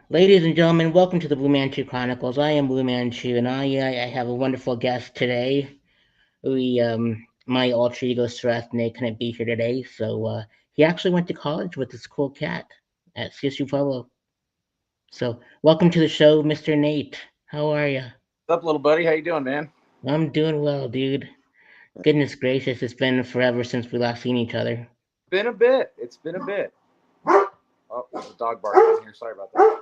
Ladies and gentlemen, welcome to the Blue Manchu Chronicles. I am Blue Manchu, and I have a wonderful guest today. My alter ego Sarath Nate couldn't be here today, so he actually went to college with this cool cat at CSU Pueblo. So, welcome to the show, Mr. Nate. How are you? What's up, little buddy? How you doing, man? I'm doing well, dude. Goodness gracious, it's been forever since we last seen each other. Been a bit. It's been a bit. Oh, there's a dog barking here. Sorry about that.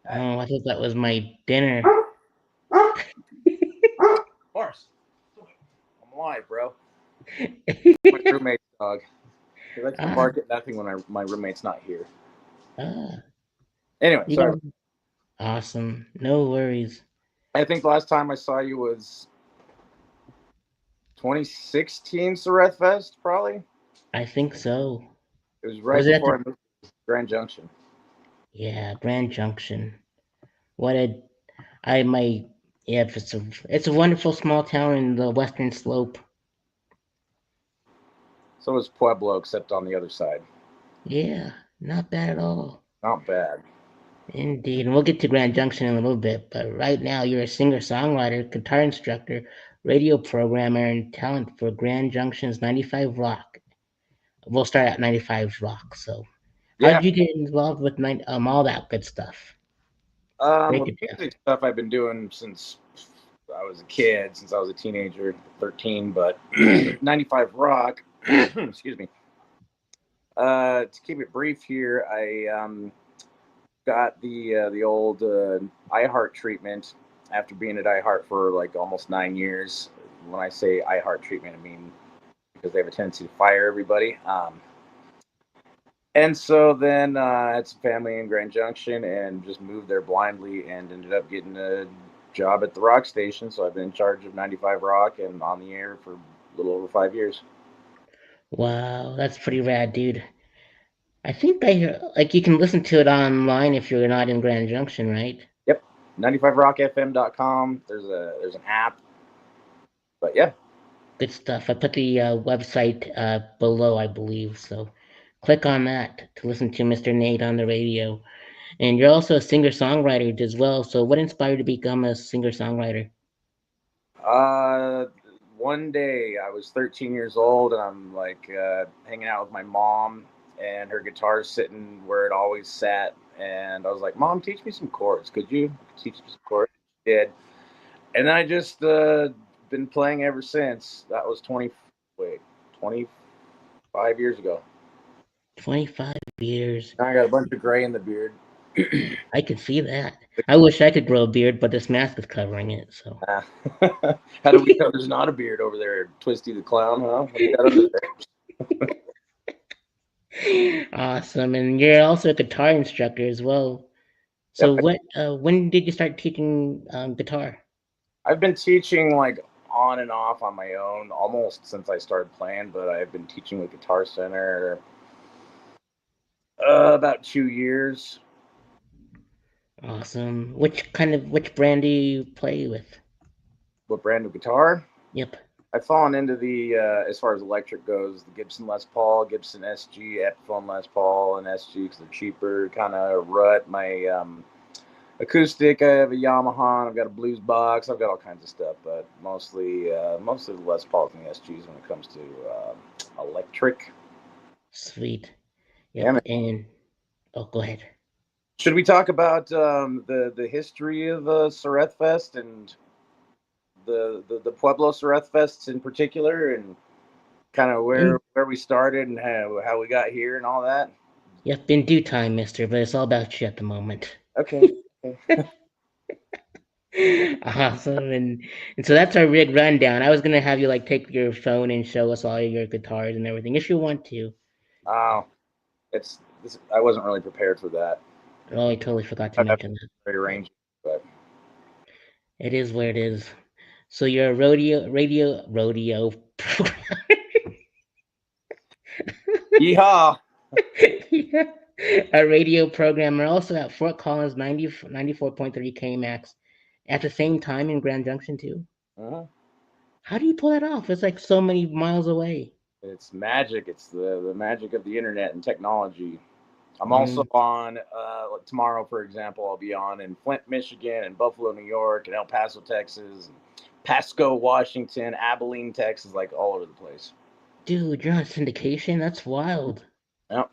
Hey, Oh, I thought that was my dinner. horse. I'm alive, bro. My roommate's dog. He likes to ah, bark at nothing when my roommate's not here. ah, Anyway, yeah, sorry. awesome. No worries. I think the last time I saw you was 2016 Surrey Fest, probably. I think so. It was Was right it at before the I moved to Grand Junction. Yeah, Grand Junction. What a I my yeah, it's a wonderful small town in the Western Slope. So was Pueblo, except on the other side. Yeah, not bad at all. Not bad. Indeed, and we'll get to Grand Junction in a little bit, but right now you're a singer-songwriter, guitar instructor, radio programmer, and talent for Grand Junction's 95 Rock. We'll start at 95 Rock. So, how Yeah. did you get involved with all that good stuff? Break Well, it the down. music stuff I've been doing since I was a kid, since I was a teenager, 13. But 95 Rock, excuse me. To keep it brief here, I got the old iHeart treatment after being at iHeart for like almost 9 years. When I say iHeart treatment, I mean because they have a tendency to fire everybody. And so then I had some family in Grand Junction and just moved there blindly and ended up getting a job at the rock station. So I've been in charge of 95 Rock and on the air for a little over 5 years. Wow, that's pretty rad, dude. I think like you can listen to it online if you're not in Grand Junction, right? Yep, 95rockfm.com. There's an app, but yeah, Good stuff. I put the website below, I believe. So click on that to listen to Mr. Nate on the radio. And you're also a singer songwriter as well. So what inspired you to become a singer songwriter? Uh, one day I was 13 years old and I'm like hanging out with my mom and her guitar's sitting where it always sat. And I was like, Mom, teach me some chords. Could you teach me some chords? She did. And then I just been playing ever since. That was 25 years ago. 25 years. Now I got a bunch of gray in the beard. I can see that. I wish I could grow a beard, but this mask is covering it. So How do we know there's not a beard over there? Twisty the clown, huh? What do you got under awesome. And you're also a guitar instructor as well. there? So what? When did you start teaching guitar? I've been teaching like on and off on my own almost since I started playing, but I've been teaching with Guitar Center about 2 years. Awesome. Which brand do you play with? What brand of guitar? Yep. I've fallen into the as far as electric goes, the Gibson Les Paul, Gibson SG, Epiphone Les Paul, and SG because they're cheaper. Kind of rut. My acoustic, I have a Yamaha. I've got a blues box. I've got all kinds of stuff, but mostly the Les Pauls and the SGs when it comes to electric. Sweet. Yeah, Yep. And oh, go ahead. should we talk about the history of Sareth Fest and the Pueblo Sareth Fests in particular, and kind of In where we started and how we got here and all that? Yep, in due time, Mister. But it's all about you at the moment. Okay. Okay. Awesome. And so that's our rig rundown. I was gonna have you like take your phone and show us all your guitars and everything if you want to. Oh, I wasn't really prepared for that. Oh, I totally forgot to That's mention that. very arranged, but It is where it is. So you're a rodeo yeehaw! yeah. A radio programmer also at Fort Collins 94.3 KMAX at the same time in Grand Junction too. Uh-huh. How do you pull that off? It's like so many miles away. It's magic. It's the magic of the internet and technology. I'm also Mm. on like tomorrow, for example. I'll be on in Flint, Michigan, and Buffalo, New York, and El Paso, Texas, and Pasco, Washington, Abilene, Texas, like all over the place. Dude, you're on syndication? That's wild. Yep.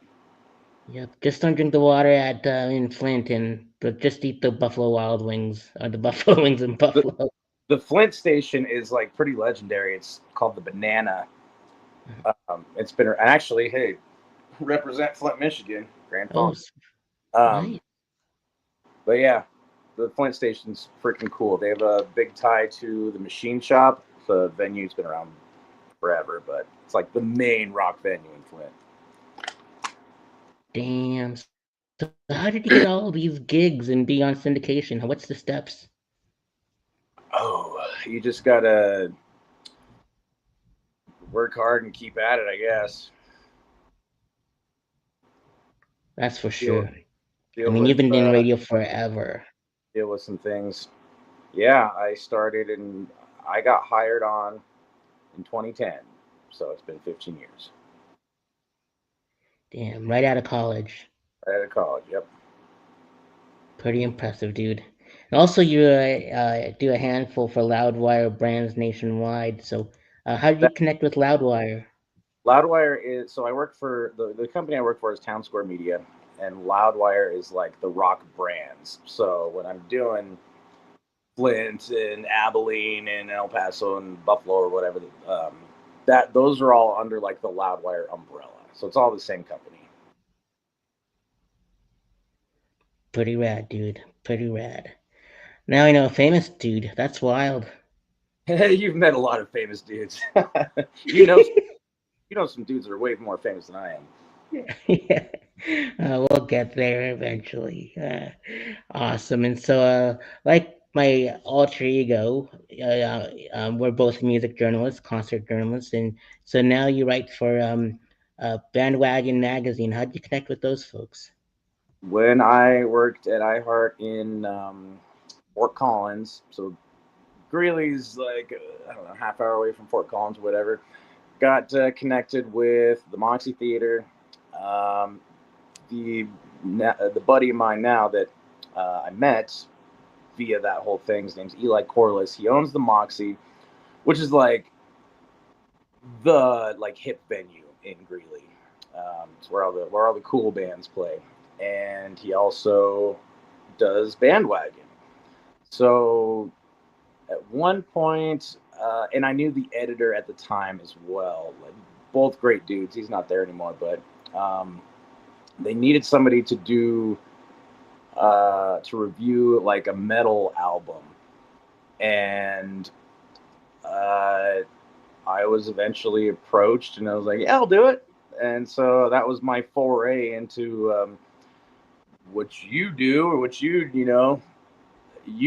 Yep. Just don't drink the water at in Flint, but just eat the Buffalo Wild Wings or the Buffalo Wings in The, Buffalo. the Flint station is like pretty legendary. It's called the Banana. It's been actually, hey, represent Flint, Michigan, Grand Oh, Funk. Um, nice. but yeah, the Flint station's freaking cool. They have a big tie to the Machine Shop. The venue's been around forever, but it's like the main rock venue in Flint. Damn. So how did you get all these gigs and be on syndication? What's the steps? Oh, you just gotta work hard and keep at it, I guess. That's for Deal sure. I deal mean, with you've been in radio forever. some things. Yeah, I started and I got hired on in 2010, so it's been 15 years. Damn, right out of college. Right out of college. Yep. Pretty impressive, dude. And also, you do a handful for Loudwire brands nationwide. So, how did you That connect with Loudwire? Loudwire is so I work for the company I work for is Town Square Media, and Loudwire is like the rock brands. So when I'm doing Flint and Abilene and El Paso and Buffalo or whatever, that those are all under like the Loudwire umbrella. So it's all the same company. Pretty rad, dude. Pretty rad. Now I know a famous dude. That's wild. You've met a lot of famous dudes. you know, you know some dudes that are way more famous than I am. Yeah. We'll get there eventually. Awesome. And so, like my alter ego, we're both music journalists, concert journalists, and so now you write for Bandwagon Magazine. How'd you connect with those folks? When I worked at iHeart in Fort Collins, so Greeley's like I don't know, half hour away from Fort Collins, whatever. Got connected with the Moxie Theater. Um, the buddy of mine now that I met via that whole thing. His name's Eli Corliss. He owns the Moxie, which is like the like hip venue in Greeley. It's where all the cool bands play, and he also does Bandwagon. So at one point, and I knew the editor at the time as well. Like, both great dudes. He's not there anymore, but they needed somebody to do to review like a metal album, and uh, I was eventually approached, and I was like, "Yeah, I'll do it." And so that was my foray into what you do, or what you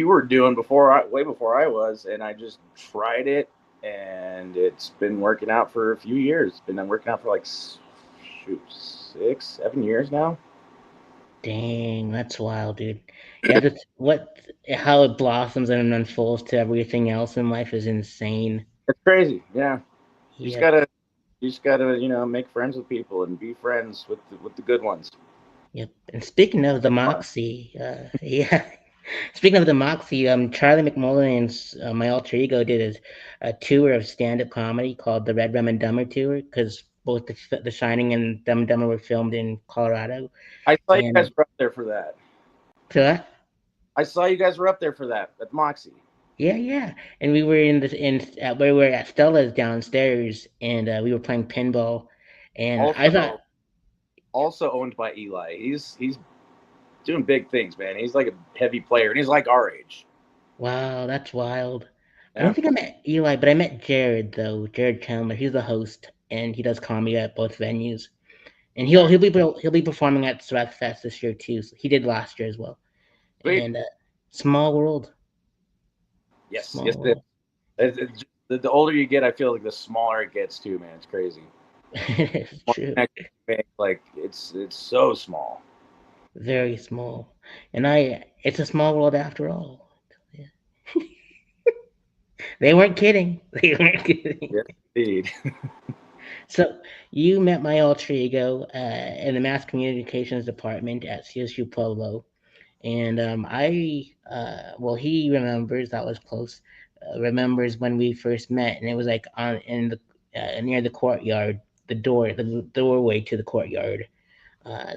were doing way before I was, and I just tried it, and it's been working out for a few years. It's been working out for like shoot 6, 7 years now. Dang, that's wild, dude. Yeah, that's what how it blossoms and unfolds to everything else in life is insane. It's crazy. Yeah, you just Yep. gotta make friends with people and be friends with the good ones. Yep. And speaking of the It's fun. Moxie, yeah. Speaking of the Moxie, Charlie McMullen's my alter ego did a tour of stand-up comedy called the Red Rum and Dumber tour because both the Shining and Dumb and Dumber were filmed in Colorado. I saw you And guys were up there for that. so that, I saw you guys were up there for that at Moxie. yeah, yeah. And we were we were at Stella's downstairs, and we were playing pinball. And I thought, Also, also owned by Eli. He's doing big things, man. He's like a heavy player, and he's like our age. wow, that's wild. I don't Yeah, think I met Eli, but I met Jared though. Jared Chandler. He's the host, and he does comedy at both venues. And nice. he'll be performing at Strath Fest this year too. So he did last year as well. Sweet. And small world, Yes, small yes. It world. is. The older you get, I feel like the smaller it gets too, man. It's crazy. It's More true, connected you make, like it's so small. very small. And it's a small world after all. Yeah. They weren't kidding. They weren't kidding. Yes, indeed. So you met my alter ego in the mass communications department at CSU Pueblo, and well, he remembers that was close. Remembers when we first met, and it was like on in the near the courtyard, the doorway to the courtyard.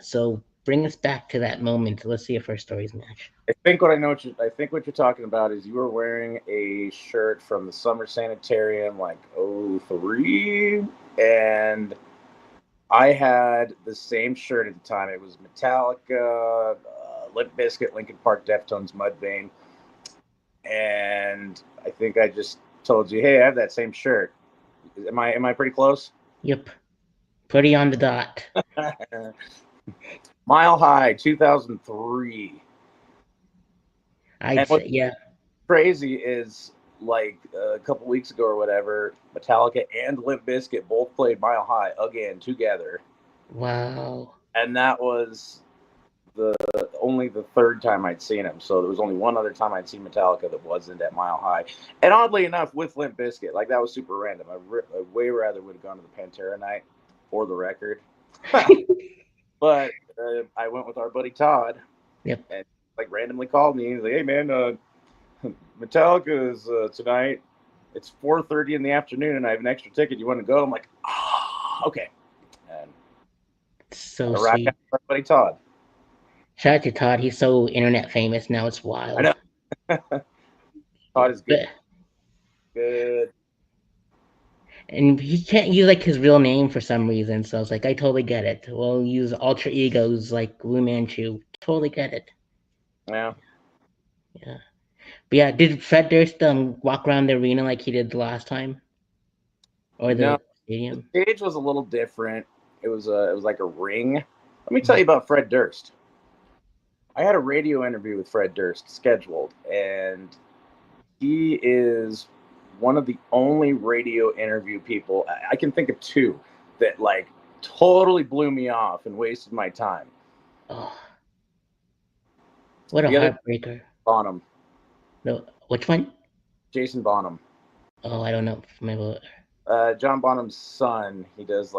So bring us back to that moment. Let's see if our stories match. I think what you're talking about is you were wearing a shirt from the summer sanitarium like '03, and I had the same shirt at the time. It was Metallica, Limp Bizkit, Linkin Park, Deftones, Mudvayne, and I think I just told you, "Hey, I have that same shirt." Am I pretty close? Yep, pretty on the dot. Mile High, 2003. And I'd what's say, yeah. crazy is like a couple weeks ago or whatever, Metallica and Limp Bizkit both played Mile High again together, Wow. and that was the only the third time I'd seen him. So there was only one other time I'd seen Metallica that wasn't at Mile High, and oddly enough, with Limp Bizkit, like that was super random. I way rather would have gone to the Pantera night or the record, but I went with our buddy Todd, Yep. and like randomly called me. He's like, "Hey man, Metallica is tonight. It's 4:30 in the afternoon, and I have an extra ticket. You want to go?" I'm like, "Ah, okay." And So I rock out sweet. with my buddy Todd. Shout out to Todd. He's so internet famous now. It's I wild. know Todd is good. But Good. and he can't use like his real name for some reason. So I was like, I totally get it. We'll use alter egos like Wu Manchu. Totally get it. Yeah. Yeah. But yeah, did Fred Durst walk around the arena like he did the last time or No, the the stadium? stage was a little different. It was like a ring. Let me tell you about Fred Durst. I had a radio interview with Fred Durst scheduled, and he is one of the only radio interview people I can think of two that like totally blew me off and wasted my time. Oh, what a The other heartbreaker. Bonham, No, which one? Jason Bonham, Oh, I don't know. Maybe. John Bonham's son. He does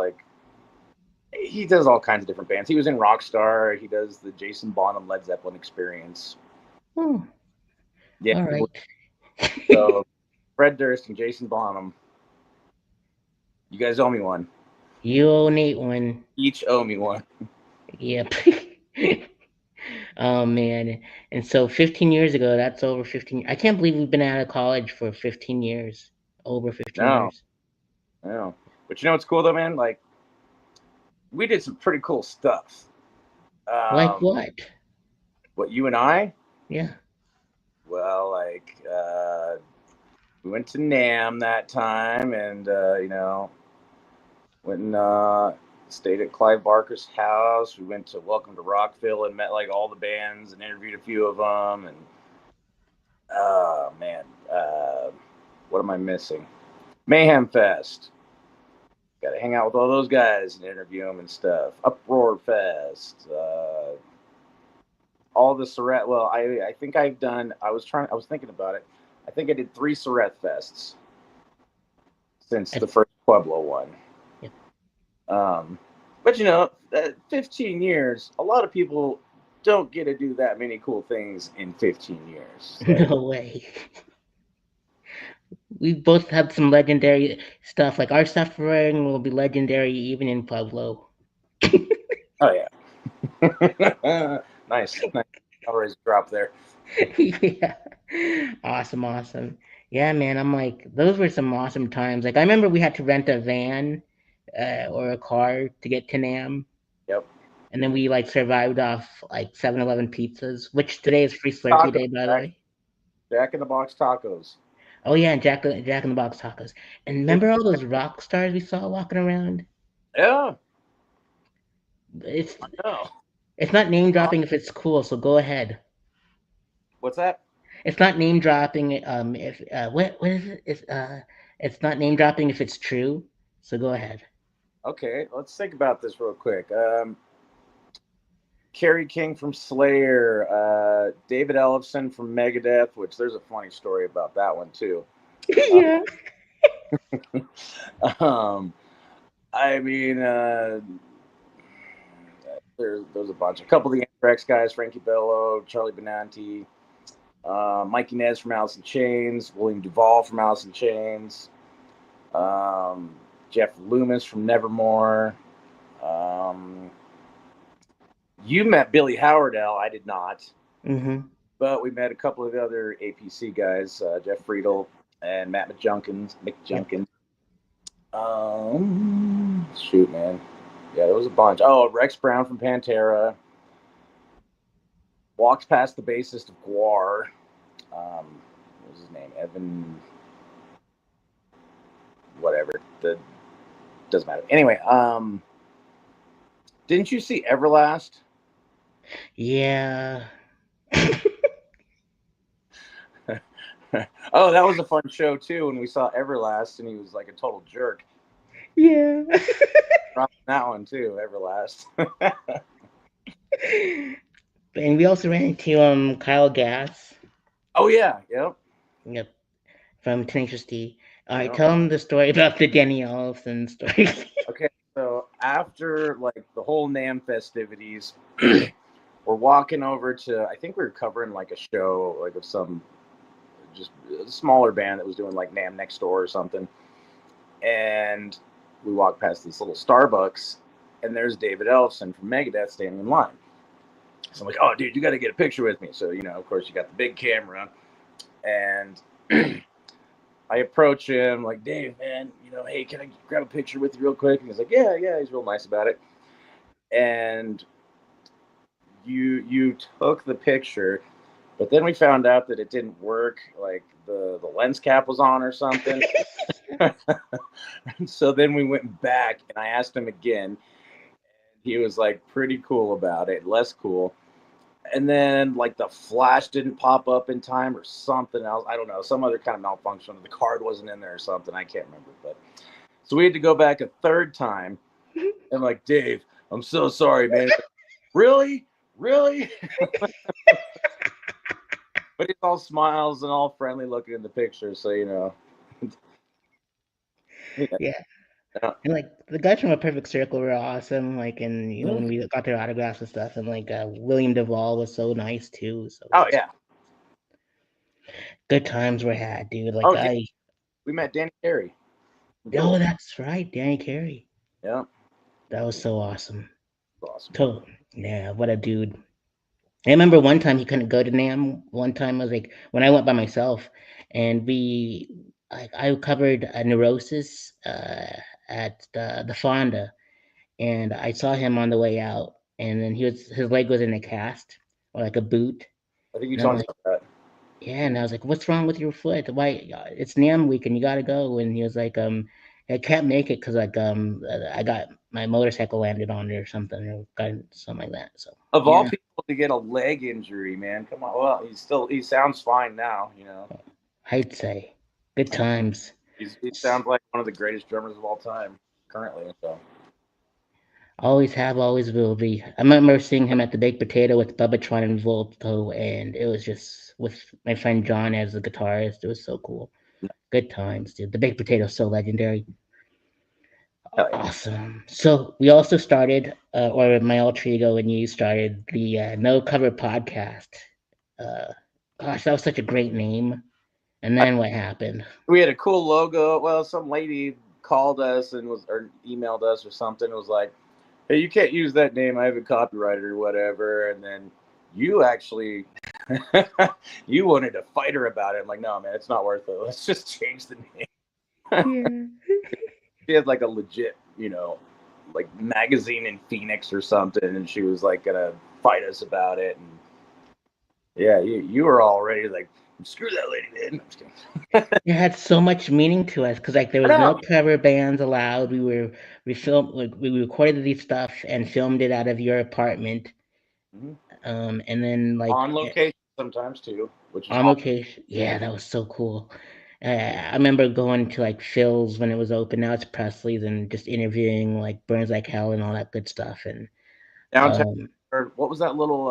all kinds of different bands. He was in Rockstar. He does the Jason Bonham Led Zeppelin Experience. Oh, Yeah. all right. So Fred Durst and Jason Bonham, you guys owe me one. You need one. Each owe me one. Yep. Oh man. And so 15 years ago, that's over 15. I can't believe we've been out of college for 15 years. Over 15 No, years. no. But you know what's cool though, man? Like we did some pretty cool stuff. Like Um, what? what you and I? Yeah. Well, like we went to Nam that time, and went and stayed at Clive Barker's house. We went to Welcome to Rockville and met like all the bands and interviewed a few of them. And oh man, what am I missing? Mayhem Fest. Got to hang out with all those guys and interview them and stuff. Uproar Fest. All the Surratt. Well, I think I've done. I was thinking about it. I think I did 3 Surratt Fests since the That's, first Pueblo one. yep. But 15 years, a lot of people don't get to do that many cool things in 15 years. Like, No way. We both had some legendary stuff. Like our suffering will be legendary even in Pueblo. oh yeah, nice. I'll raise a drop there. Yeah. Awesome, awesome. Yeah, man. I'm like, those were some awesome times. Like I remember we had to rent a van or a car to get to Nam. Yep. And then we like survived off like 7-Eleven pizzas, which today is free Slurpee Tacos, day, by the way. Jack in the Box tacos. Oh yeah, and Jack in the Box tacos. And remember all those rock stars we saw walking around? Yeah, It's I know. it's not name dropping if it's cool, so go ahead. What's that? It's not name dropping if what is it? It's not name dropping if it's true. So go ahead. Okay, let's think about this real quick. Kerry King from Slayer, David Ellefson from Megadeth, which there's a funny story about that one too. Yeah. Um, I mean, there's a bunch. A couple of the Anthrax guys: Frankie Bello, Charlie Benanti, Mikey Nez from Alice in Chains, William Duvall from Alice in Chains, um, Jeff Loomis from Nevermore. Um, you met Billy Howardell. I did not, Mm-hmm. but we met a couple of the other APC guys: Jeff Friedel and Matt McJunkins. Yep. McJunkins. Shoot, man. Yeah, there was a bunch. Oh, Rex Brown from Pantera. Walks past the bassist of Guar. What was his name? Evan. Whatever. The doesn't matter. Anyway, didn't you see Everlast? Yeah. Oh, that was a fun show too. When we saw Everlast, and he was like a total jerk. Yeah. From that one too, Everlast. And we also ran into Kyle Gass. Oh yeah, yep, Yep. From Tenacious D. All right, yep. tell him the story about the Danny Ellison story. Okay, so after like the whole Nam festivities, we're walking over to. I think we were covering like a show, like of some just a smaller band that was doing like Nam next door or something. And we walk past this little Starbucks, and there's David Ellefson from Megadeth standing in line. So I'm like, oh, dude, you got to get a picture with me. So, of course, you got the big camera. And I approach him like, Dave, man, hey, can I grab a picture with you real quick? And he's like, yeah, yeah. He's real nice about it. And you took the picture, but then we found out that it didn't work. Like the lens cap was on or something. So then we went back and I asked him again. He was like pretty cool about it, less cool. And then like the flash didn't pop up in time or something else. I don't know, some other kind of malfunction. The card wasn't in there or something. I can't remember. But so we had to go back a third time. And like, Dave, I'm so sorry, man. Like, really? Really? But he's all smiles and all friendly looking in the picture. So, Yeah. yeah. And like the guys from A Perfect Circle were awesome. Like, and Mhm. when we got their autographs and stuff, and like William Duvall was so nice too. So Oh, yeah. good times were had, dude. Like Oh, we met Danny Carey. oh, Cool. that's right, Danny Carey. Yeah. That was so awesome. Awesome. So yeah, what a dude. I remember one time he couldn't go to Nam. One time I was like when I went by myself, and I covered a Neurosis at the Fonda, and I saw him on the way out, and then his leg was in a cast or like a boot, I think you and I'm told me like, about that. yeah, and I was like, what's wrong with your foot? Why? It's Nam week, and you gotta go. And he was like, I can't make it because like I got my motorcycle landed on it or something or got something like that. So Of all yeah, people to get a leg injury, man, come on. Well, he sounds fine now. I'd say good times. He sounds like one of the greatest drummers of all time currently. So Always have, always will be. I remember seeing him at the Baked Potato with Bubbatron and Volto, and it was just with my friend John as the guitarist. It was so cool. Good times, dude. The Baked Potato is so legendary. hell yeah. Awesome. So we also started, or my alter ego and you started the No Cover podcast. Uh, gosh, that was such a great name. And then what happened? We had a cool logo. Well, some lady called us and was or emailed us or something. It was like, hey, you can't use that name. I have it copyrighted or whatever. And then you actually you wanted to fight her about it. I'm like, no, man, it's not worth it. Let's just change the name. Yeah. She had like a legit, like magazine in Phoenix or something, and she was like gonna fight us about it. And yeah, you were already like, screw that lady, man. I'm just kidding. It had so much meaning to us because like there I was no know. cover bands allowed. We filmed like we recorded these stuff and filmed it out of your apartment. Mhm. And then like On location sometimes too, which is on awesome. location. Yeah, that was so cool. I remember going to like Phil's when it was open. Now it's Presley's and just interviewing like Burns Like Hell and all that good stuff. And Downtown, um, or what was that little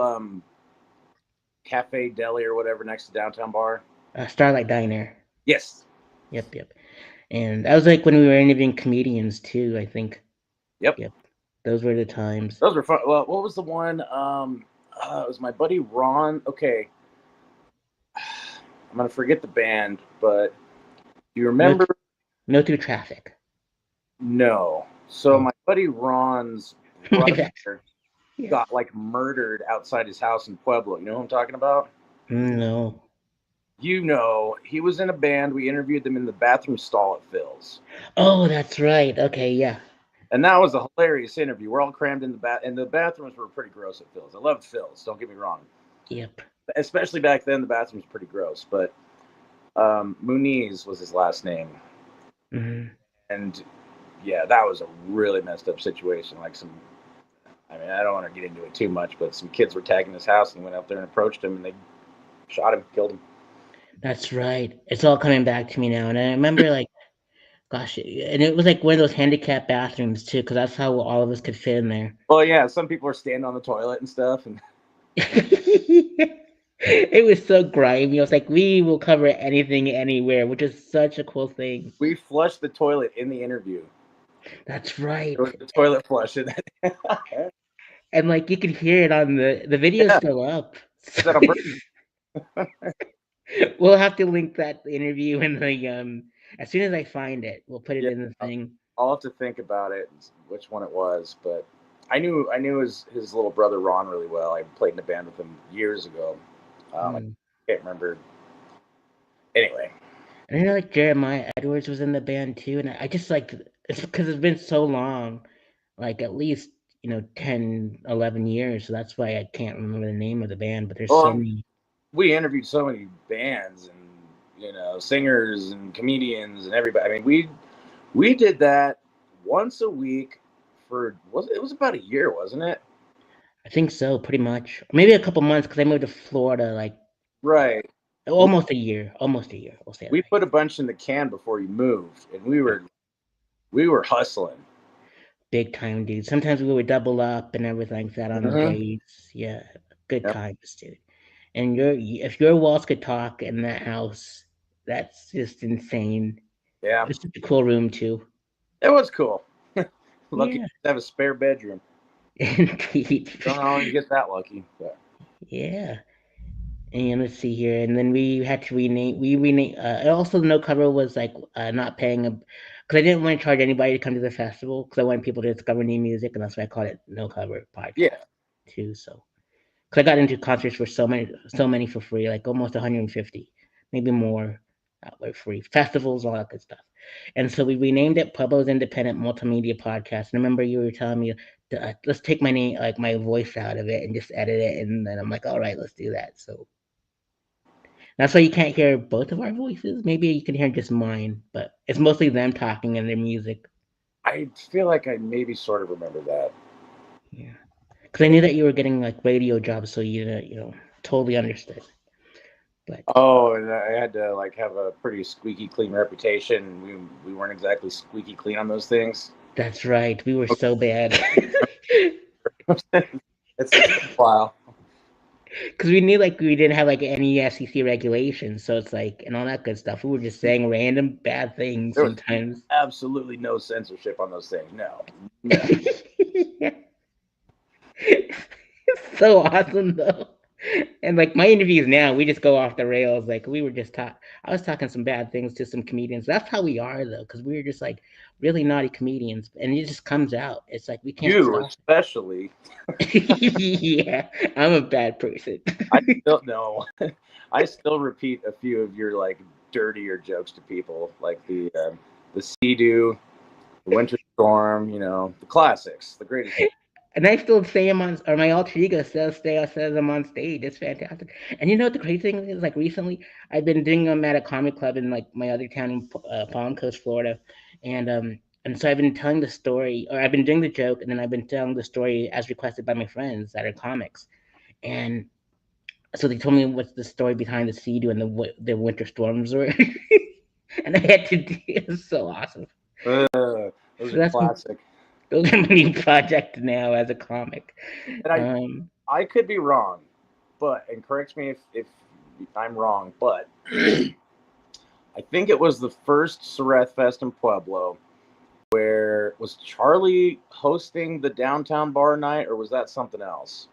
cafe deli or whatever next to downtown bar? Starlight Diner. Yes. Yep, yep. And that was like when we were interviewing comedians too. I think. Yep. Yep. Those were the times. Those were fun. Well, what was the one? It was my buddy Ron. Okay, I'm gonna forget the band, but do you No, remember? no through traffic. No. So Oh, my buddy Ron's my bad. brother Yeah. got like murdered outside his house in Pueblo. You know who I'm talking about? No. You know, he was in a band. We interviewed them in the bathroom stall at Phil's. Oh, that's right. Okay, yeah. And that was a hilarious interview. We're all crammed in the and the bathrooms were pretty gross at Phil's. I loved Phil's, don't get me wrong. Yep. Especially back then, the bathrooms were pretty gross. But Muniz was his last name. Hmm. And yeah, that was a really messed up situation. Like I mean, I don't want to get into it too much, but some kids were tagging his house and went up there and approached him and they shot him, killed him. That's right. It's all coming back to me now, and I remember like, gosh, and it was like one of those handicapped bathrooms too, because that's how all of us could fit in there. Well, yeah, some people are standing on the toilet and stuff. And It was so grimy. I was like, we will cover anything, anywhere, which is such a cool thing. we flushed the toilet in the interview. That's There right. was the toilet flush. And And like you could hear it on the video's yeah, still up. is So that on purpose? we'll have to link that interview in the as soon as I find it, we'll put it Yeah, in the thing. I'll have to think about it, which one it was. But I knew his little brother Ron really well. I played in a band with him years ago. I Mm. can't remember. Anyway, And I know like Jeremiah Edwards was in the band too, and I just like it's because it's been so long, like at least 10, 11 years. So that's why I can't remember the name of the band. But there's so well, many. we interviewed so many bands and singers and comedians and everybody. I mean, we did that once a week for it was about a year, wasn't it? I think so, pretty much. Maybe a couple months because I moved to Florida like Right. We almost a year. Almost a year. We'll say it we right. put a bunch in the can before you moved, and we were hustling. Big time, dude. Sometimes we would double up and everything like that on the Hmm. days. Yeah, good Yep. times, dude. And if your walls could talk in that house, that's just insane. Yeah, It's such a cool room too. it was cool. Lucky Yeah, to have a spare bedroom. indeed. Don't always get that lucky. But. Yeah. And let's see here. And then we had to rename. We rename. And also, the no cover was like not paying a because I didn't want to charge anybody to come to the festival because I wanted people to discover new music, and that's why I called it No Cover Yeah, Podcast too. So, because I got into concerts for so many for free, like almost 150, maybe more, were free festivals, all that good stuff. And so we renamed it Pueblo's Independent Multimedia Podcast. And I remember you were telling me, let's take my name, like my voice out of it, and just edit it. And then I'm like, all right, let's do that. So that's why you can't hear both of our voices. Maybe you can hear just mine, but it's mostly them talking and their music. I feel like I maybe sort of remember that. Yeah, because I knew that you were getting like radio jobs, so totally understood. But Oh, and I had to like have a pretty squeaky clean reputation. We weren't exactly squeaky clean on those things. that's right, we were so bad. It's been a while. Because we knew like we didn't have like any SEC regulations, so it's like and all that good stuff. We were just saying random bad things There was sometimes. absolutely no censorship on those things. No, no. It's so awesome though. And like my interviews now, we just go off the rails. Like we were just talk. I was talking some bad things to some comedians. That's how we are though, because we were just like really naughty comedians, and it just comes out. It's like we can't You stop especially. it. Yeah, I'm a bad person. I still no. I still repeat a few of your like dirtier jokes to people, like the sea-doo, the winter storm. The classics, the greatest hits. And I still say I'm on, or my alter ego says I'm on stage. It's fantastic. And you know what the crazy thing is? Like recently, I've been doing them at a comic club in like my other town in Palm Coast, Florida, and so I've been telling the story, or I've been doing the joke, and then I've been telling the story as requested by my friends that are comics, and so they told me what's the story behind the sea and the winter storms were, and I had to do. It was so awesome. Those So are that's classic. those are my new project now as a comic. And I Um, I could be wrong, but and correct me if I'm wrong, but I think it was the first Sereth Fest in Pueblo. where was Charlie hosting the downtown bar night, or was that something else?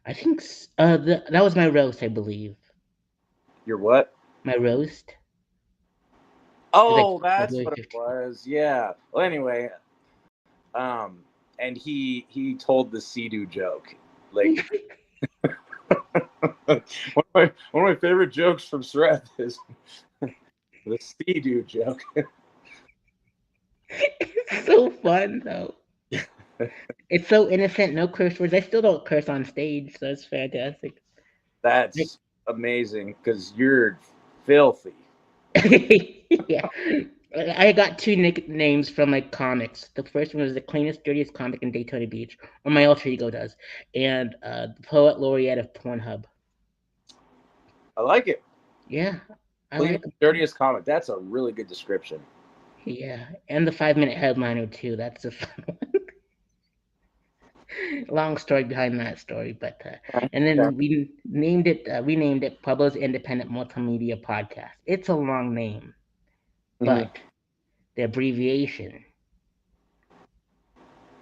I think that was my roast, I believe. Your what? My roast. It was like Oh, that's February what it 15th. was. Yeah. Well, anyway, and he told the Sea-Doo joke. Like one of my favorite jokes from Sreth is the Sea-Doo joke. It's so fun though. It's so innocent, no curse words. I still don't curse on stage, so it's fantastic. Like, That's amazing because you're filthy. yeah. I got two nicknames from like comics. The first one was the cleanest, dirtiest comic in Daytona Beach, or my alter ego does, and the poet laureate of Pornhub. I like it. Yeah, I Cleanest, like them. dirtiest comic. That's a really good description. Yeah, and the 5 minute headliner too. That's a fun long story behind that story, but Okay. and Okay. then we named it. We named it Pueblo's Independent Multimedia Podcast. It's a long name, Mhm. but the abbreviation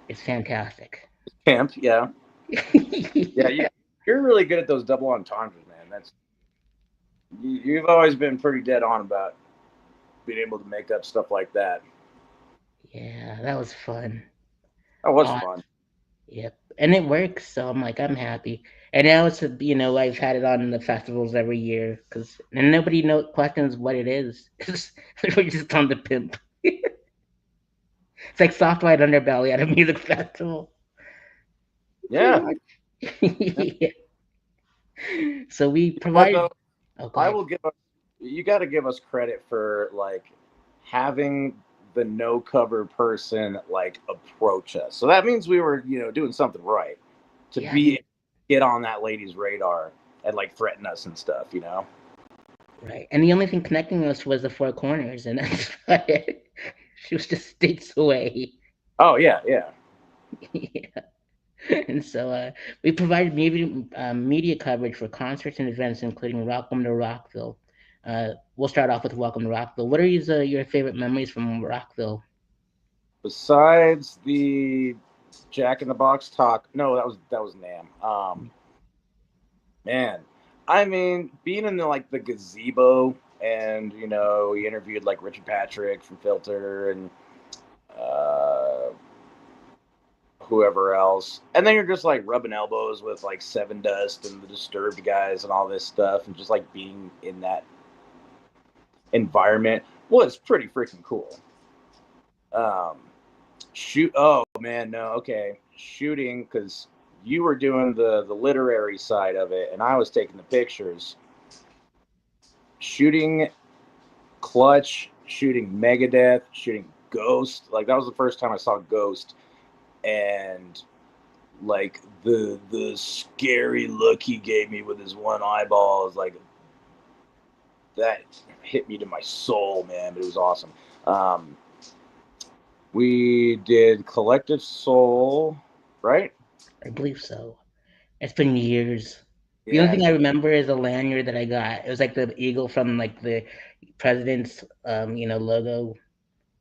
is fantastic. Pimp. Yeah. Yeah. Yeah. You're really good at those double entendres, man. You've always been pretty dead on about being able to make up stuff like that. Yeah, that was fun. That was Uh, fun. yep, and it works. So I'm like, I'm happy. And now it's I've had it on the festivals every year and nobody questions what it is. We're just on the pimp. It's like soft white underbelly at a music festival, pretty Yeah. much. Yeah. Yeah. So we You know what provided. though? Oh, go I ahead. will give us. You got to give us credit for like having the no cover person like approach us. So that means we were doing something right to Yeah, we get on that lady's radar and like threaten us and stuff. right. And the only thing connecting us was the four corners, and that's about it. She was just states away. Oh yeah, yeah. Yeah. And so we provided media coverage for concerts and events, including Welcome to Rockville. We'll start off with Welcome to Rockville. What are your favorite memories from Rockville? Besides the Jack in the Box talk, no, that was Nam. Man, I mean, being in the gazebo, and we interviewed like Richard Patrick from Filter and uh, whoever else, and then you're just like rubbing elbows with like Seven Dust and the Disturbed guys and all this stuff, and just like being in that environment was pretty freaking cool. Um, shoot, oh man, no, okay, shooting because you were doing the literary side of it, and I was taking the pictures. Shooting Clutch, shooting Megadeth, shooting Ghost. Like that was the first time I saw Ghost, and like the scary look he gave me with his one eyeball is like that hit me to my soul, man. But it was awesome. Um, we did Collective Soul, right? I believe so. It's been years. The only Yeah, thing I remember is a lanyard that I got. It was like the eagle from like the president's logo,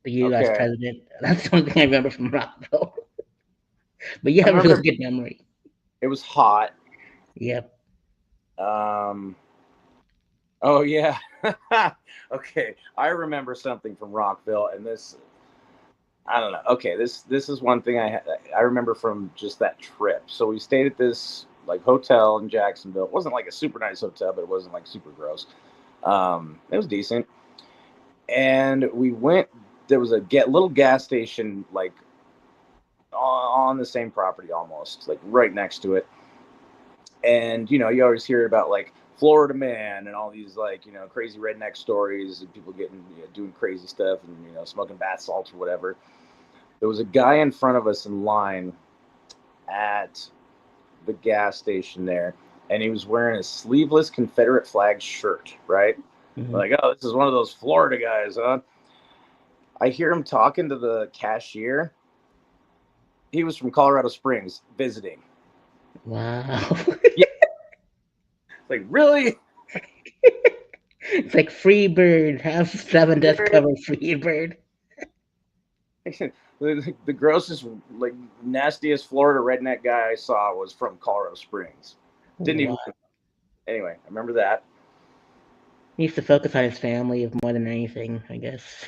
the U.S. okay. president. That's the only thing I remember from Rockville. But I yeah, really remember good memory. it was hot. Yep. Um, oh yeah. Okay, I remember something from Rockville, and this I don't know. Okay, this is one thing I remember from just that trip. So we stayed at this like hotel in Jacksonville. It wasn't like a super nice hotel, but it wasn't like super gross. It was decent, and we went. There was a little gas station like on the same property almost, like right next to it. And you always hear about like Florida man and all these like crazy redneck stories and people getting doing crazy stuff and smoking bath salts or whatever. There was a guy in front of us in line at the gas station there, and he was wearing a sleeveless Confederate flag shirt, right? Hmm. We're like, oh, this is one of those Florida guys, huh? I hear him talking to the cashier. He was from Colorado Springs visiting. Wow. Yeah, like really? It's like Free Bird. Have Seven Death cover Free Bird. the grossest, like nastiest Florida redneck guy I saw was from Colorado Springs. Didn't even. What? Anyway, I remember that. He used to focus on his family more than anything, I guess.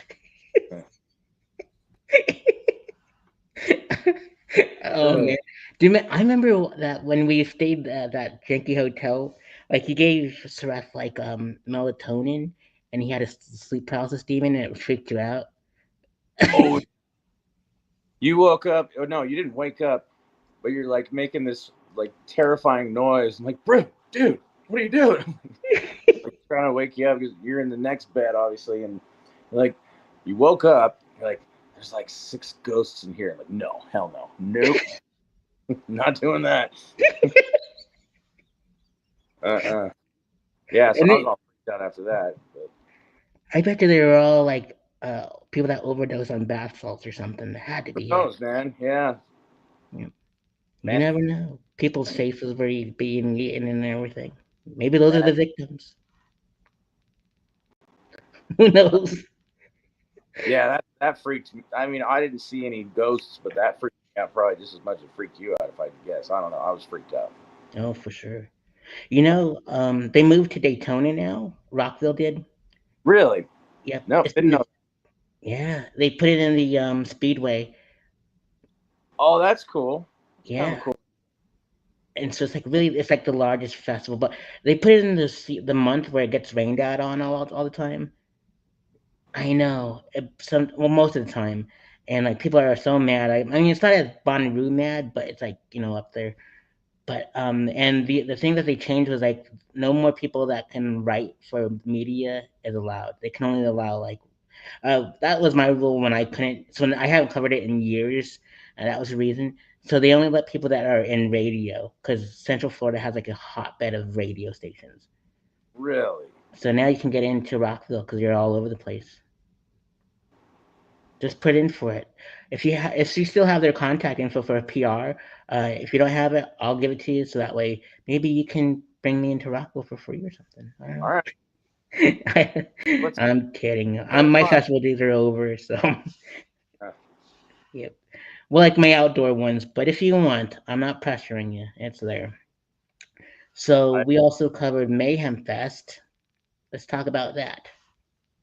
Oh man, I remember that when we stayed at that janky hotel, like he gave Sreth like melatonin, and he had a sleep paralysis demon, and it freaked you out. Oh, you woke up. Oh no, you didn't wake up, but you're like making this like terrifying noise. I'm like, bro, dude, what are you doing? Like, trying to wake you up because you're in the next bed, obviously, and like you woke up. You're like, there's like 6 ghosts in here. I'm like, no, hell no, nope, not doing that. Yeah, so And I was it, all freaked out after that. But I bet you they were all like people that overdose on bath salts or something. That had to who be it. knows, man? Yeah, You, you man. never know. People's faces were being eaten and everything. Maybe those are Man. the victims. Who knows? Yeah, that freaked me. I mean, I didn't see any ghosts, but that freaked me out probably just as much as it freaked you out, if I could guess. I don't know. I was freaked out. Oh, for sure. They moved to Daytona now. Rockville did. Really? Yep. No, It's didn't know. yeah, they put it in the Speedway. Oh, that's cool. It's kind of Yeah. cool. And so it's like really, it's like the largest festival, but they put it in the month where it gets rained out on all the time. I know. Most of the time, and like people are so mad. I mean, it's not as Bonnaroo mad, but it's like up there. But and the thing that they changed was like no more people that can write for media is allowed. They can only allow like that was my rule when I couldn't. So when I haven't covered it in years, and that was the reason. So they only let people that are in radio because Central Florida has like a hotbed of radio stations. Really? So now you can get into Rockville because you're all over the place. Just put in for it. If you still have their contact info for a PR, if you don't have it, I'll give it to you. So that way, maybe you can bring me into Rockville for free or something. I don't All right. know. Let's I'm kidding. have My fun. festival days are over, so Uh, yep. Well, like my outdoor ones, but if you want, I'm not pressuring you. It's there. So I, we also covered Mayhem Fest. Let's talk about that.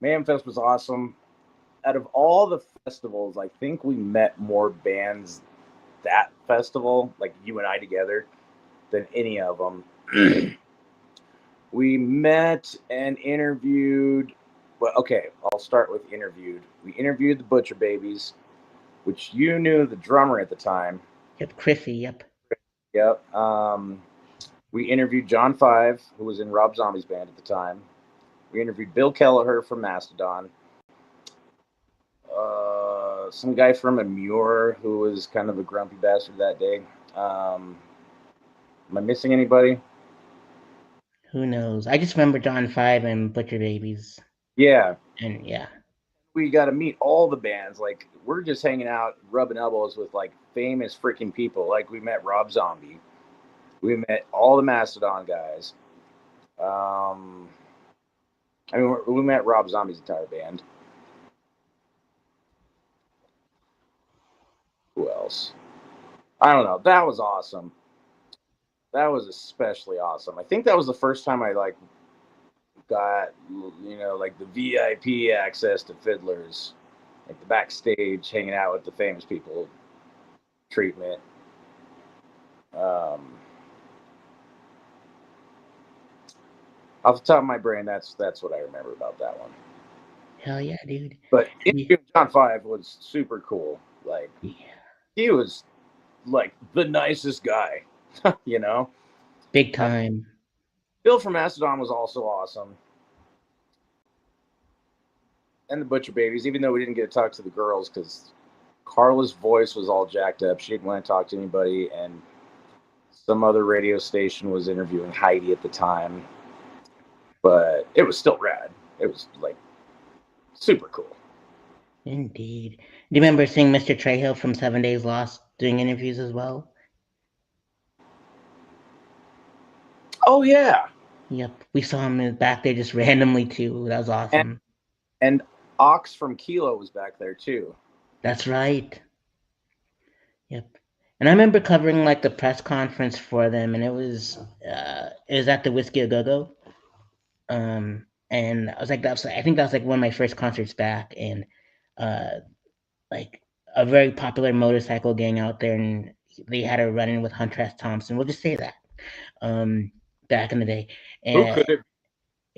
Mayhem Fest was awesome. Out of all the festivals, I think we met more bands that festival, like you and I together, than any of them. We met and interviewed. Well, okay, I'll start with interviewed. We interviewed the Butcher Babies, which you knew the drummer at the time. Yep, Chrissy. Yep. Yep. We interviewed John Five, who was in Rob Zombie's band at the time. We interviewed Bill Kelleher from Mastodon. Some guy from Amur who was kind of a grumpy bastard that day. Am I missing anybody? Who knows? I just remember John Five and Butcher Babies, Yeah, and yeah. we got to meet all the bands. Like we're just hanging out, rubbing elbows with like famous freaking people. Like we met Rob Zombie. We met all the Mastodon guys. Um, I mean, we met Rob Zombie's entire band. Who else? I don't know. That was awesome. That was especially awesome. I think that was the first time I like got like the VIP access to Fiddlers, like the backstage, hanging out with the famous people treatment. Um, Off the top of my brain, that's what I remember about that one. Hell yeah, dude. But Yeah. interviewing John Five was super cool. Like Yeah. he was like the nicest guy, you know. Big Uh, time. Bill from Mastodon was also awesome, and the Butcher Babies. Even though we didn't get to talk to the girls because Carla's voice was all jacked up, she didn't want to talk to anybody, and some other radio station was interviewing Heidi at the time. But it was still rad. It was like super cool. Indeed. Do you remember seeing Mr. Trejo from 7 Days Lost doing interviews as well? Oh yeah, Yep. We saw him back there just randomly too. That was and awesome. and Ox from Kilo was back there too. That's right. And I remember covering like the press conference for them, and it was at the Whiskey a Go Go. And I was like, that's I think that was like one of my first concerts back, and uh, like a very popular motorcycle gang out there, and they had a run in with Hunter S. Thompson. We'll just say that. Um, Back in the day, Who and could it?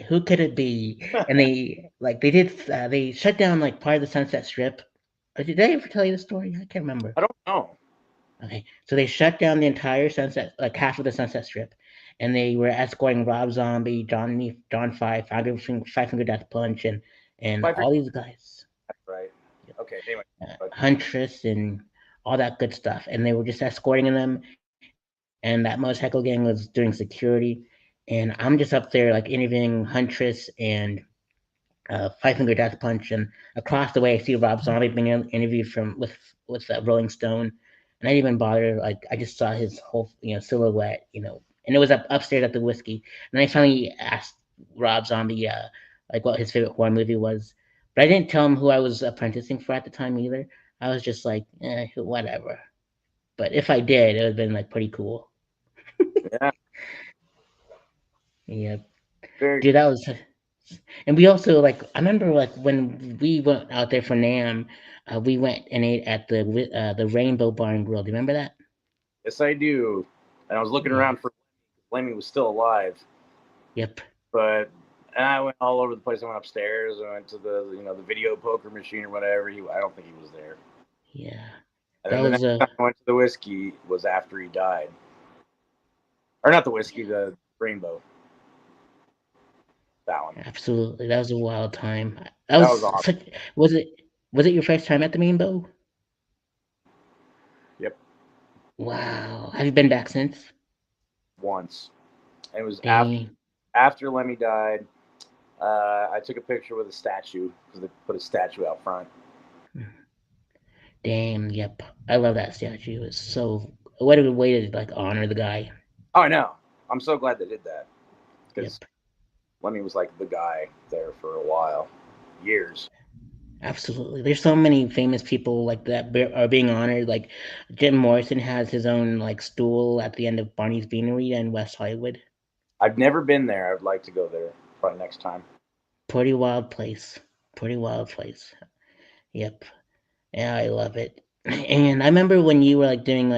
who could it be? And they shut down like part of the Sunset Strip. Did I ever tell you the story? I can't remember. I don't know. Okay, so they shut down the entire Sunset, like half of the Sunset Strip, and they were escorting Rob Zombie, John Five, Five Finger Death Punch, and Five all these guys, right? Okay. Anyway, but Huntress and all that good stuff, and they were just escorting them, and that motorcycle gang was doing security, and I'm just up there like interviewing Huntress and Five Finger Death Punch, and across the way I see Rob Zombie being interviewed with Rolling Stone, and I didn't even bother. Like I just saw his whole silhouette, and it was upstairs at the Whiskey, and I finally asked Rob Zombie like what his favorite horror movie was, but I didn't tell him who I was apprenticing for at the time either. I was just like, whatever. But if I did, it would have been like pretty cool. yeah, Yeah, very dude, that was. And we also like I remember like when we went out there for Nam, we went and ate at the Rainbow Bar and Grill. Do you remember that? yes, I do. And I was looking Yeah. around for Lemmy was still alive, Yep. but I went all over the place. I went upstairs. I went to the video poker machine or whatever. I don't think he was there. Yeah. And That then the was next time I went to the whiskey was after he died, or not the whiskey, the Rainbow. That one. absolutely that was a wild time. That That was was awesome. such. Was it your first time at the Rainbow? Yep, Wow. Have you been back since? once. And it was Dang. after Lemmy died. I took a picture with a statue because they put a statue out front. Damn. Yep. I love that statue. It's so. What a way to like honor the guy. Oh, I know. I'm so glad they did that because Yep. Lemmy was like the guy there for a while, years. Absolutely. There's so many famous people like that are being honored. Like Jim Morrison has his own like stool at the end of Barney's Beanery in West Hollywood. I've never been there. I'd like to go there probably next time. Pretty wild place. Pretty wild place. Yep. Yeah, I love it. And I remember when you were doing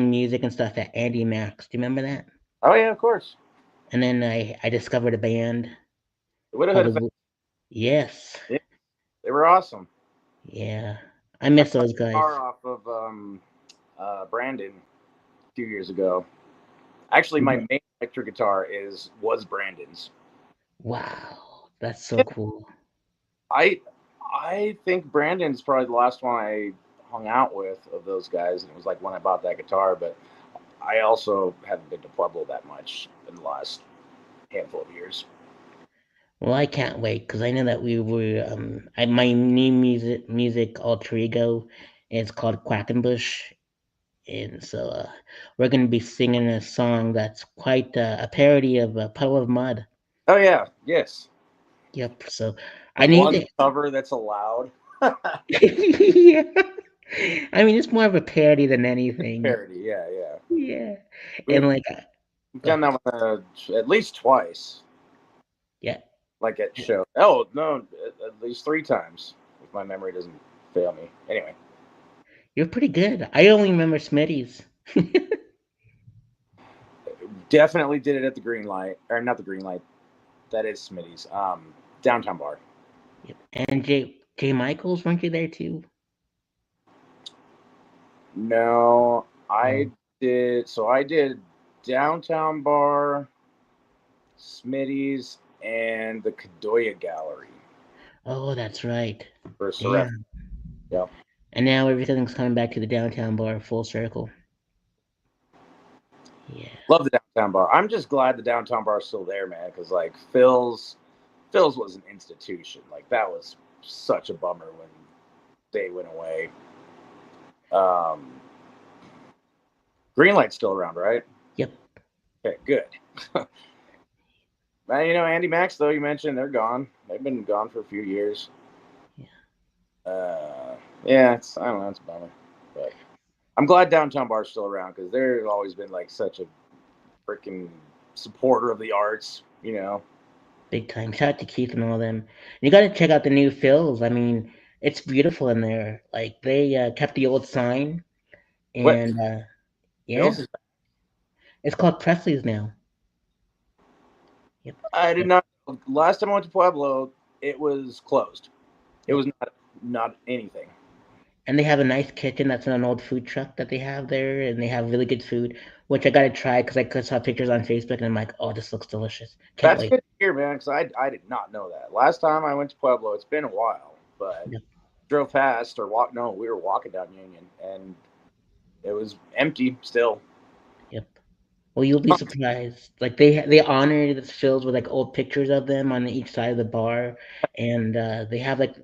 music and stuff at Andy Max. Do you remember that? Oh yeah, of course. And then I discovered a band It would have called had a. Yes. Yeah, they were awesome. Yeah. I I miss bought those a guitar guys. off of Brandon a few years ago. Actually, my main electric guitar was Brandon's. Wow. That's so cool. I I think Brandon's probably the last one I hung out with of those guys, and it was like when I bought that guitar. But I also haven't been to Pueblo that much in the last handful of years. Well, I can't wait because I know that we were my new music alter ego is called Quackenbush, and so we're gonna be singing a song that's quite a parody of Puddle of Mud. Oh yeah, yes, Yep. So the I need one to. cover that's allowed. Yeah. I mean, it's more of a parody than anything. Parody, yeah, yeah. Yeah. We've, And like, we've go done ahead. that one at least twice, Yeah. like at show. Oh no, at least three times, if my memory doesn't fail me. Anyway, You're pretty good. I only remember Smitty's. definitely did it at the Green Light, or not the Green Light. That is Smitty's downtown bar. Yep. And J Michaels, weren't you there too? No, I No. did. So I did downtown bar, Smitty's, and the Kadoya Gallery Oh, that's right. for Seraph. Damn. Yeah, And now everything's coming back to the downtown bar full circle. Yeah. love the downtown bar. I'm just glad the downtown bar is still there, man. Because like Phil's was an institution. Like that was such a bummer when they went away. Um, Greenlight's still around, right? Yep. Okay, good. Andy Max, though, you mentioned they're gone. They've been gone for a few years. Yeah. Yeah, I don't know, it's a bummer. But I'm glad Downtown Bar's still around because they've always been like such a freaking supporter of the arts. You know. Big time. Shout out to Keith and all them. You got to check out the new Phils. I mean, it's beautiful in there. Like they kept the old sign, What and Phil's yeah, is? it's called Presley's now. Yep. I did not. Last time I went to Pueblo, it was closed. It Yep. was not anything. And they have a nice kitchen that's in an old food truck that they have there, and they have really good food, which I gotta try because I saw pictures on Facebook and I'm like, oh, this looks delicious. Can't That's wait. good to hear, man. Because I did not know that. Last time I went to Pueblo, it's been a while, but Yep. drove past or walk. No, we were walking down Union, and it was empty still. Yep. Well, you'll be surprised. Like they honor the Phils with like old pictures of them on each side of the bar, and they have like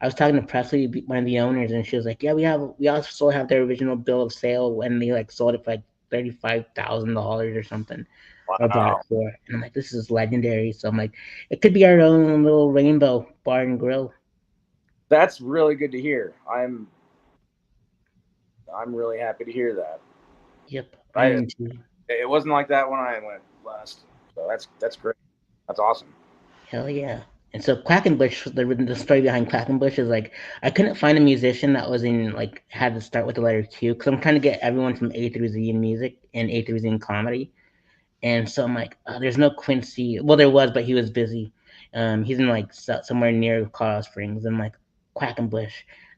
I was talking to Presley, one of the owners, and she was like, "Yeah, we also have their original bill of sale when they like sold it for like $35,000 or something, or bought it Wow, for." And I'm like, "This is legendary." So I'm like, it could be our own little rainbow bar and grill. that's really good to hear. I'm really happy to hear that. Yep, I I am too. it wasn't like that when I went last, so that's great. That's awesome. Hell yeah. And so Quackenbush, the story behind Quackenbush is like I couldn't find a musician that was in like had to start with the letter Q because I'm trying to get everyone from A through Z in music and A through Z in comedy. And so I'm like, there's no Quincy. Well, there was, but he was busy. He's in like somewhere near Colorado Springs. And like Quackenbush,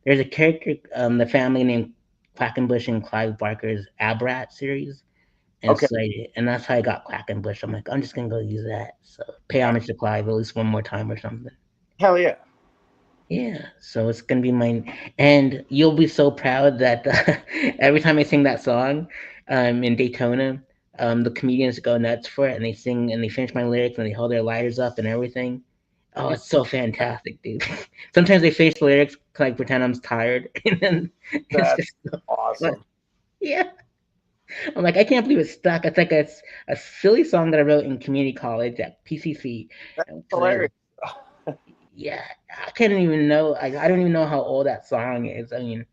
there's a character, the family named Quackenbush in Clive Barker's Abrat series. And Okay, so, and that's how I got Quackenbush. I'm like, I'm just gonna go use that. So pay homage to Clive at least one more time or something. hell yeah. Yeah, so it's gonna be mine, and you'll be so proud that every time I sing that song, in Daytona, the comedians go nuts for it, and they sing and they finish my lyrics and they hold their lighters up and everything. Oh, it's so fantastic, dude. Sometimes they finish the lyrics like pretend I'm tired, and then it's That's just so fun. awesome. Yeah, I'm like, I can't believe it's stuck. It's like a silly song that I wrote in community college at PCC, That's because I hilarious. yeah, I can't even know. I don't even know how old that song is. I mean,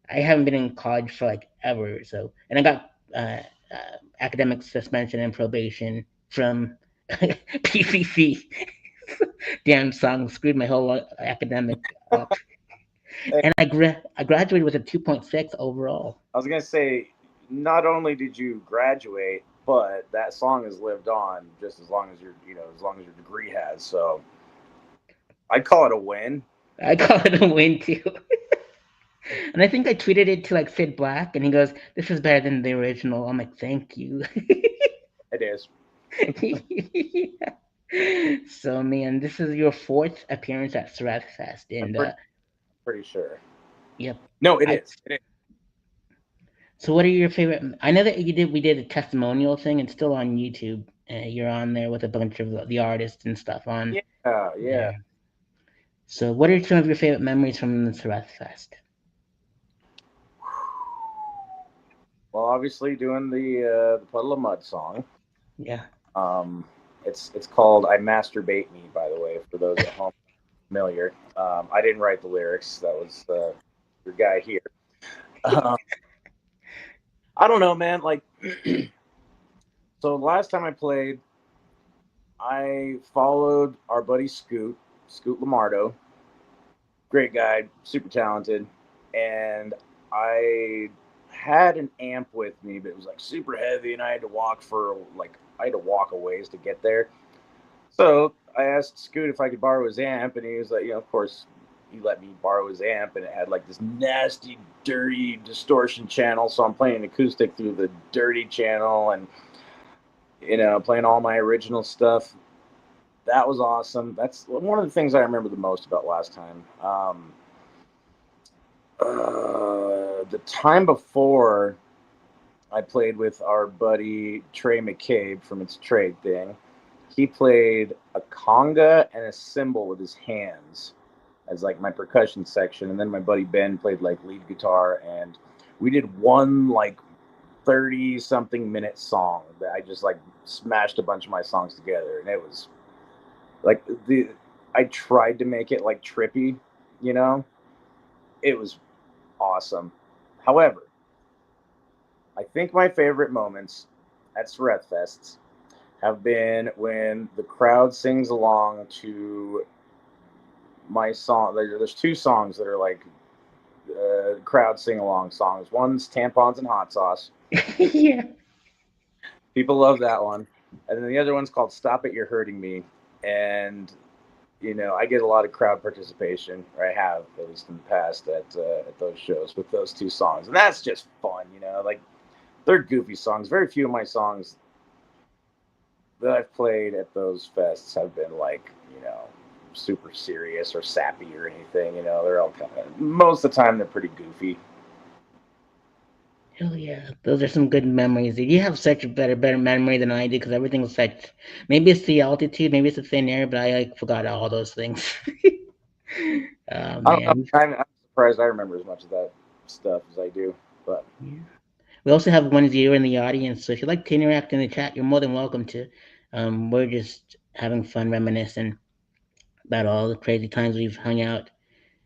I haven't been in college for like ever. So, and I got academic suspension and probation from PCC. Damn song screwed my whole academic up. Hey, And I graduated with a 2.6 overall. I was gonna say, not only did you graduate, but that song has lived on just as long as as long as your degree has. So I'd call it a win. I call it a win too. And I think I tweeted it to like Sid Black, and he goes, "This is better than the original." I'm like, "Thank you." It is. Yeah. So man, this is your fourth appearance at Threat Fest, I'm and pretty sure. yep. No, it I is. It is. so what are your favorite? I know that we did a testimonial thing. It's still on YouTube. You're on there with a bunch of the artists and stuff on Yeah, yeah. there. So what are some of your favorite memories from the Threat Fest? Well, obviously doing the Puddle of Mud song. Yeah. Um, it's called "I Masturbate Me," by the way, for those at home familiar. I didn't write the lyrics. That was your guy here. Um, I don't know, man. Like, so last time I played, I followed our buddy Scoot Lamardo, great guy, super talented, and I had an amp with me, but it was like super heavy, and I had to walk a ways to get there. So I asked Scoot if I could borrow his amp, and he was like, of course, he let me borrow his amp, and it had like this nasty, dirty distortion channel. So I'm playing acoustic through the dirty channel, and playing all my original stuff. That was awesome. That's one of the things I remember the most about last time. The time before, I played with our buddy Trey McCabe from It's Trade Thing. He played a conga and a cymbal with his hands as like my percussion section, and then my buddy Ben played like lead guitar, and we did one like 30 something minute song that I just like smashed a bunch of my songs together, and it was like I tried to make it like trippy, you know. It was awesome. However, I think my favorite moments at Sureth Fests have been when the crowd sings along to my song. There's two songs that are like crowd sing along songs. One's Tampons and Hot Sauce. Yeah. People love that one. And then the other one's called Stop It, You're Hurting Me. And, I get a lot of crowd participation, or I have, at least in the past, at those shows with those two songs. And that's just fun, like they're goofy songs. Very few of my songs that I've played at those fests have been like, super serious or sappy or anything. They're all kind of, most of the time, they're pretty goofy. Hell yeah, those are some good memories. You have such a better memory than I do because everything was such. Maybe it's the altitude, maybe it's the thin air, but I like forgot all those things. Oh I don't know. man. I'm surprised I remember as much of that stuff as I do. But Yeah. We also have one viewer in the audience, so if you'd like to interact in the chat, you're more than welcome to. We're just having fun reminiscing about all the crazy times we've hung out.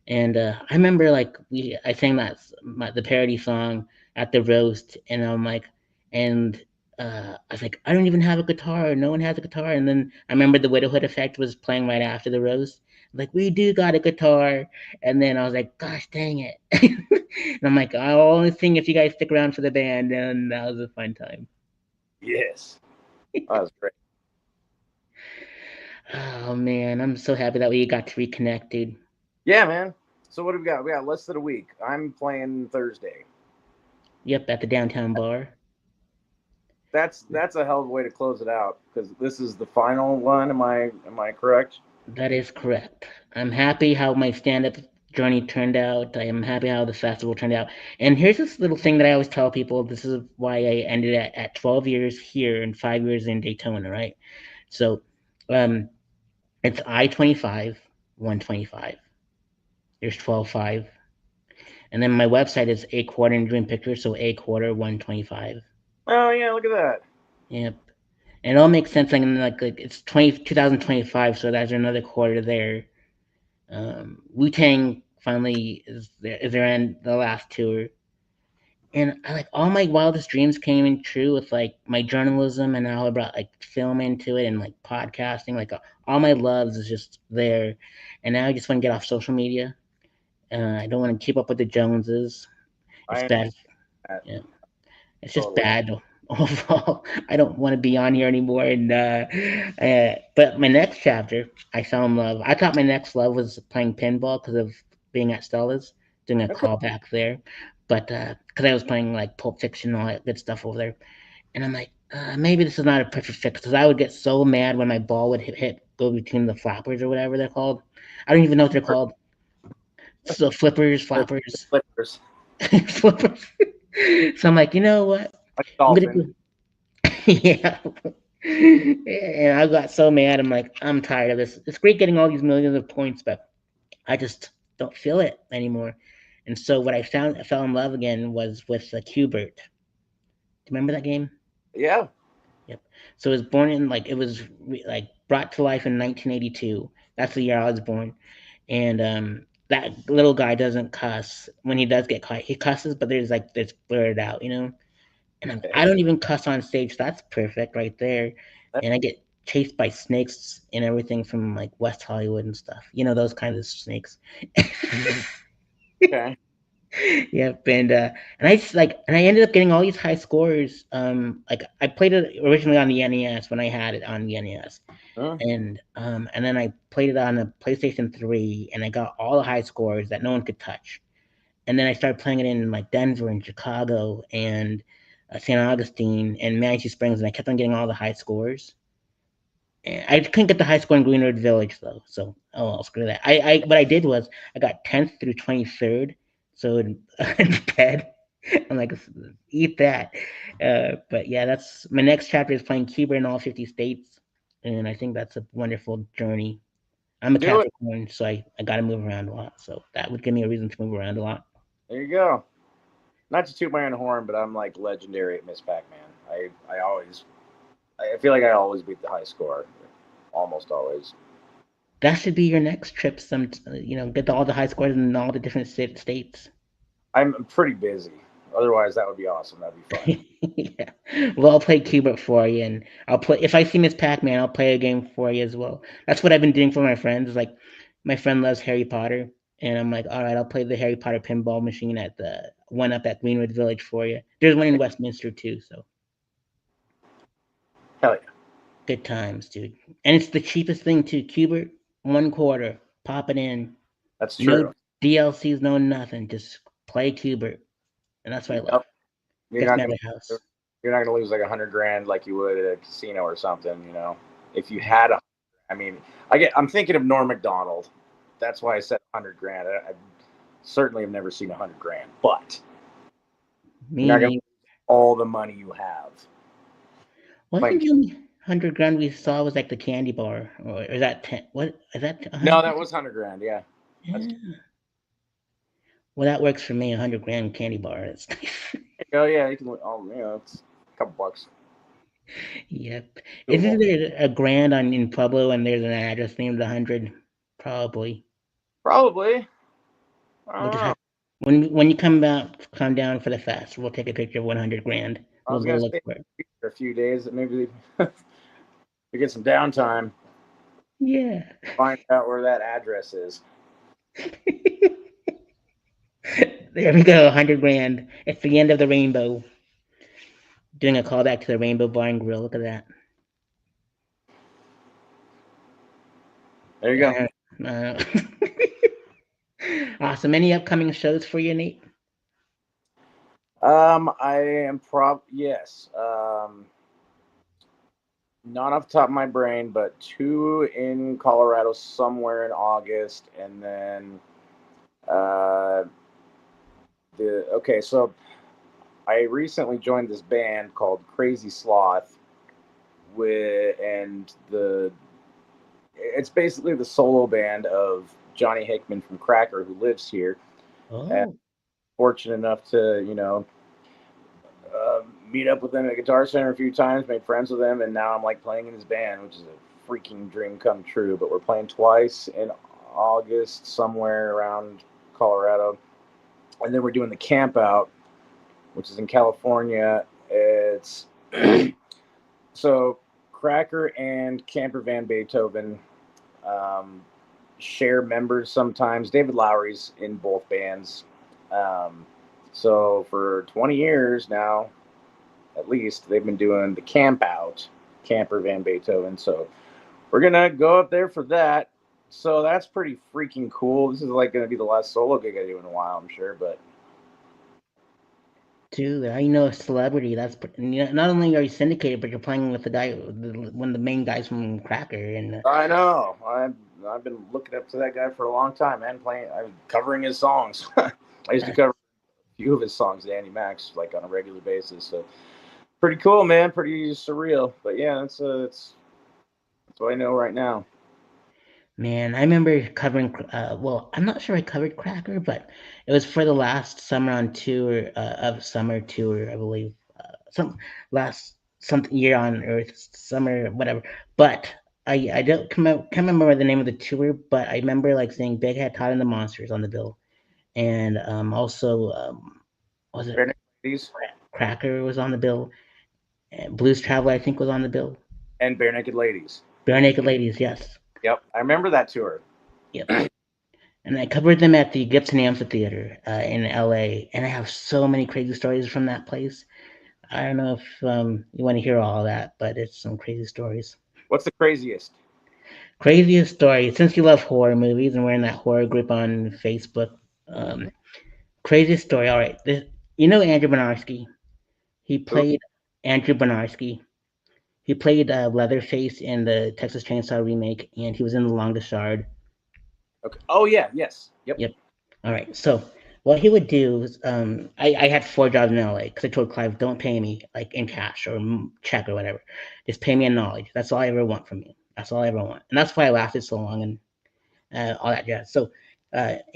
And I remember like I sang the parody song at the roast, and I'm like, and I was like, I don't even have a guitar. No one has a guitar. And then I remember the Widowhood Effect was playing right after the roast. Like we do got a guitar, and then I was like, gosh dang it! And I'm like, I'll only sing if you guys stick around for the band, and that was a fun time. yes, that was great. Oh man, I'm so happy that we got to reconnect, dude. Yeah, man. So what do we got? We got less than a week. I'm playing Thursday. Yep, at the downtown bar. That's a hell of a way to close it out because this is the final one. Am I correct? That is correct. I'm happy how my stand up journey turned out. I am happy how the festival turned out. And here's this little thing that I always tell people this is why I ended at 12 years here and 5 years in Daytona, right? So um, it's I 25, 125. There's 12.5. And then my website is a quarter in dream picture, so a quarter 125. Oh yeah, look at that. Yep. And it all makes sense like it's 2025, so there's another quarter there. Wu Tang finally is their end the last tour, and I like all my wildest dreams came in true with like my journalism and how I brought like film into it and like podcasting. Like all my loves is just there, and now I just want to get off social media. I don't want to keep up with the Joneses. It's I bad. understand that Yeah, it's just totally. bad overall. I don't want to be on here anymore. And but my next chapter, I fell in love. I thought my next love was playing pinball because of being at Stella's, doing a Okay. callback there. But because I was playing like Pulp Fiction and all that good stuff over there, and I'm like, maybe this is not a perfect fix because I would get so mad when my ball would hit go between the flappers or whatever they're called. I don't even know what they're called. So flippers, The flappers, flippers, flippers. So I'm like, you know what? like I'm gonna dolphin. go. Yeah. And I got so mad. I'm like, I'm tired of this. It's great getting all these millions of points, but I just don't feel it anymore. And so what I fell in love again was with Qbert. Do you remember that game? Yeah. Yep. So it was born in like it was like brought to life in 1982. That's the year I was born. And that little guy doesn't cuss. When he does get caught, he cusses, but there's like it's blurred out, you know. And I Okay. don't even cuss on stage. That's perfect right there. And I get chased by snakes and everything from like West Hollywood and stuff. You know those kinds of snakes. Okay. Yep. And I just like and I ended up getting all these high scores. Like I played it originally on the NES when I had it on the NES, Huh? and then I played it on the PlayStation 3, and I got all the high scores that no one could touch. And then I started playing it in like Denver and Chicago and St. Augustine and Manitou Springs, and I kept on getting all the high scores. And I couldn't get the high score in Greenwood Village though, so oh well, screw that. I what I did was I got 10th through 23rd, so in bed. I'm like, eat that. But yeah, that's my next chapter is playing Cuba in all 50 states, and I think that's a wonderful journey. I'm a Do it. Capricorn, so I got to move around a lot, so that would give me a reason to move around a lot. There you go. Not to toot my own horn, but I'm like legendary at Miss Pac-Man. I feel like I always beat the high score, almost always. That should be your next trip. Get all the high scores in all the different states. I'm pretty busy. Otherwise, that would be awesome. That'd be fun. Yeah. Well, I'll play Cubert for you, and I'll play if I see Miss Pac-Man, I'll play a game for you as well. That's what I've been doing for my friends. Is like my friend loves Harry Potter, and I'm like, all right, I'll play the Harry Potter pinball machine at the one up at Greenwood Village for you. There's one in Westminster too, so Hell yeah, good times, dude. And it's the cheapest thing too. Cubert, 1 quarter, pop it in. that's No true. DLCs, no nothing. Just play Cubert, and that's what I love. Yep. You're Gets not me out gonna of the house. you're not gonna lose like 100 grand like you would at a casino or something. If you had a, I mean, I'm thinking of Norm Macdonald. That's why I said 100 grand. I certainly have never seen 100 grand, but you're Me not gonna neither. lose all the money you have Well, I playing. think the only 100 grand we saw was like the candy bar, or is that 10? What is that? A No, hundred? that was 100 grand. Yeah, that's Yeah. Well, that works for me. 100 grand candy bar. It's nice. oh yeah, you can. Oh, it's a couple bucks. Yep. Isn't Doable. there a grand on in Pueblo and there's an address named 100? Probably. Probably. I We'll don't just know. have when you come down for the fest, we'll take a picture of 100 grand. I We'll was go gonna look stay for it. for a few days, and maybe we get some downtime. Yeah. Find out where that address is. There we go. 100 grand. It's the end of the rainbow. Doing a callback to the Rainbow Bar and Grill. Look at that. There you go. Uh, awesome. Any upcoming shows for you, Nate? I am yes. Not off the top of my brain, but two in Colorado somewhere in August, and then uh, so I recently joined this band called Crazy Sloth, and it's basically the solo band of Johnny Hickman from Cracker, who lives here. And Oh, fortunate enough to meet up with him at Guitar Center a few times, made friends with him, and now I'm like playing in his band, which is a freaking dream come true. But we're playing twice in August somewhere around Colorado, and then we're doing the camp out, which is in California. It's so Cracker and Camper Van Beethoven um, share members sometimes. David Lowry's in both bands. So for 20 years now, at least, they've been doing the camp out, Camper Van Beethoven. So we're gonna go up there for that. So that's pretty freaking cool. This is like gonna be the last solo gig I do in a while, I'm sure. But dude, I know a celebrity. Not only are you syndicated, but you're playing with the guy, one of the main guys from Cracker. And I know I've been looking up to that guy for a long time and I'm covering his songs. I used to cover a few of his songs, Andy Max, like on a regular basis. So pretty cool, man. Pretty surreal. But yeah, that's what I know right now. man, I remember covering. Well, I'm not sure I covered Cracker, but it was for the last summer on tour of summer tour, I believe. Some last something year on Earth, summer, whatever. But I don't can't remember the name of the tour, but I remember like seeing Big Head Todd and the Monsters on the bill, and also was it Bare Naked Ladies Cracker was on the bill, and Blues Traveler I think was on the bill. and Bare Naked Ladies. Bare Naked Ladies, yes, Yep, I remember that tour. yep. And I covered them at the Gibson Amphitheater in LA, and I have so many crazy stories from that place. I don't know if you want to hear all that, but it's some crazy stories. What's the craziest? Craziest story, since you love horror movies and we're in that horror group on Facebook. Um, Craziest story. All right, you know Andrew Bernarski. He Who? played Andrew Bernarski. He played Leatherface in the Texas Chainsaw remake, and he was in The Longest Shard. Okay. Oh yeah, yes. Yep. Yep. All right. So what he would do was, I had 4 jobs in LA because I told Clive, don't pay me like in cash or check or whatever. Just pay me in knowledge. That's all I ever want from you. That's all I ever want. And that's why I lasted so long and all that jazz. So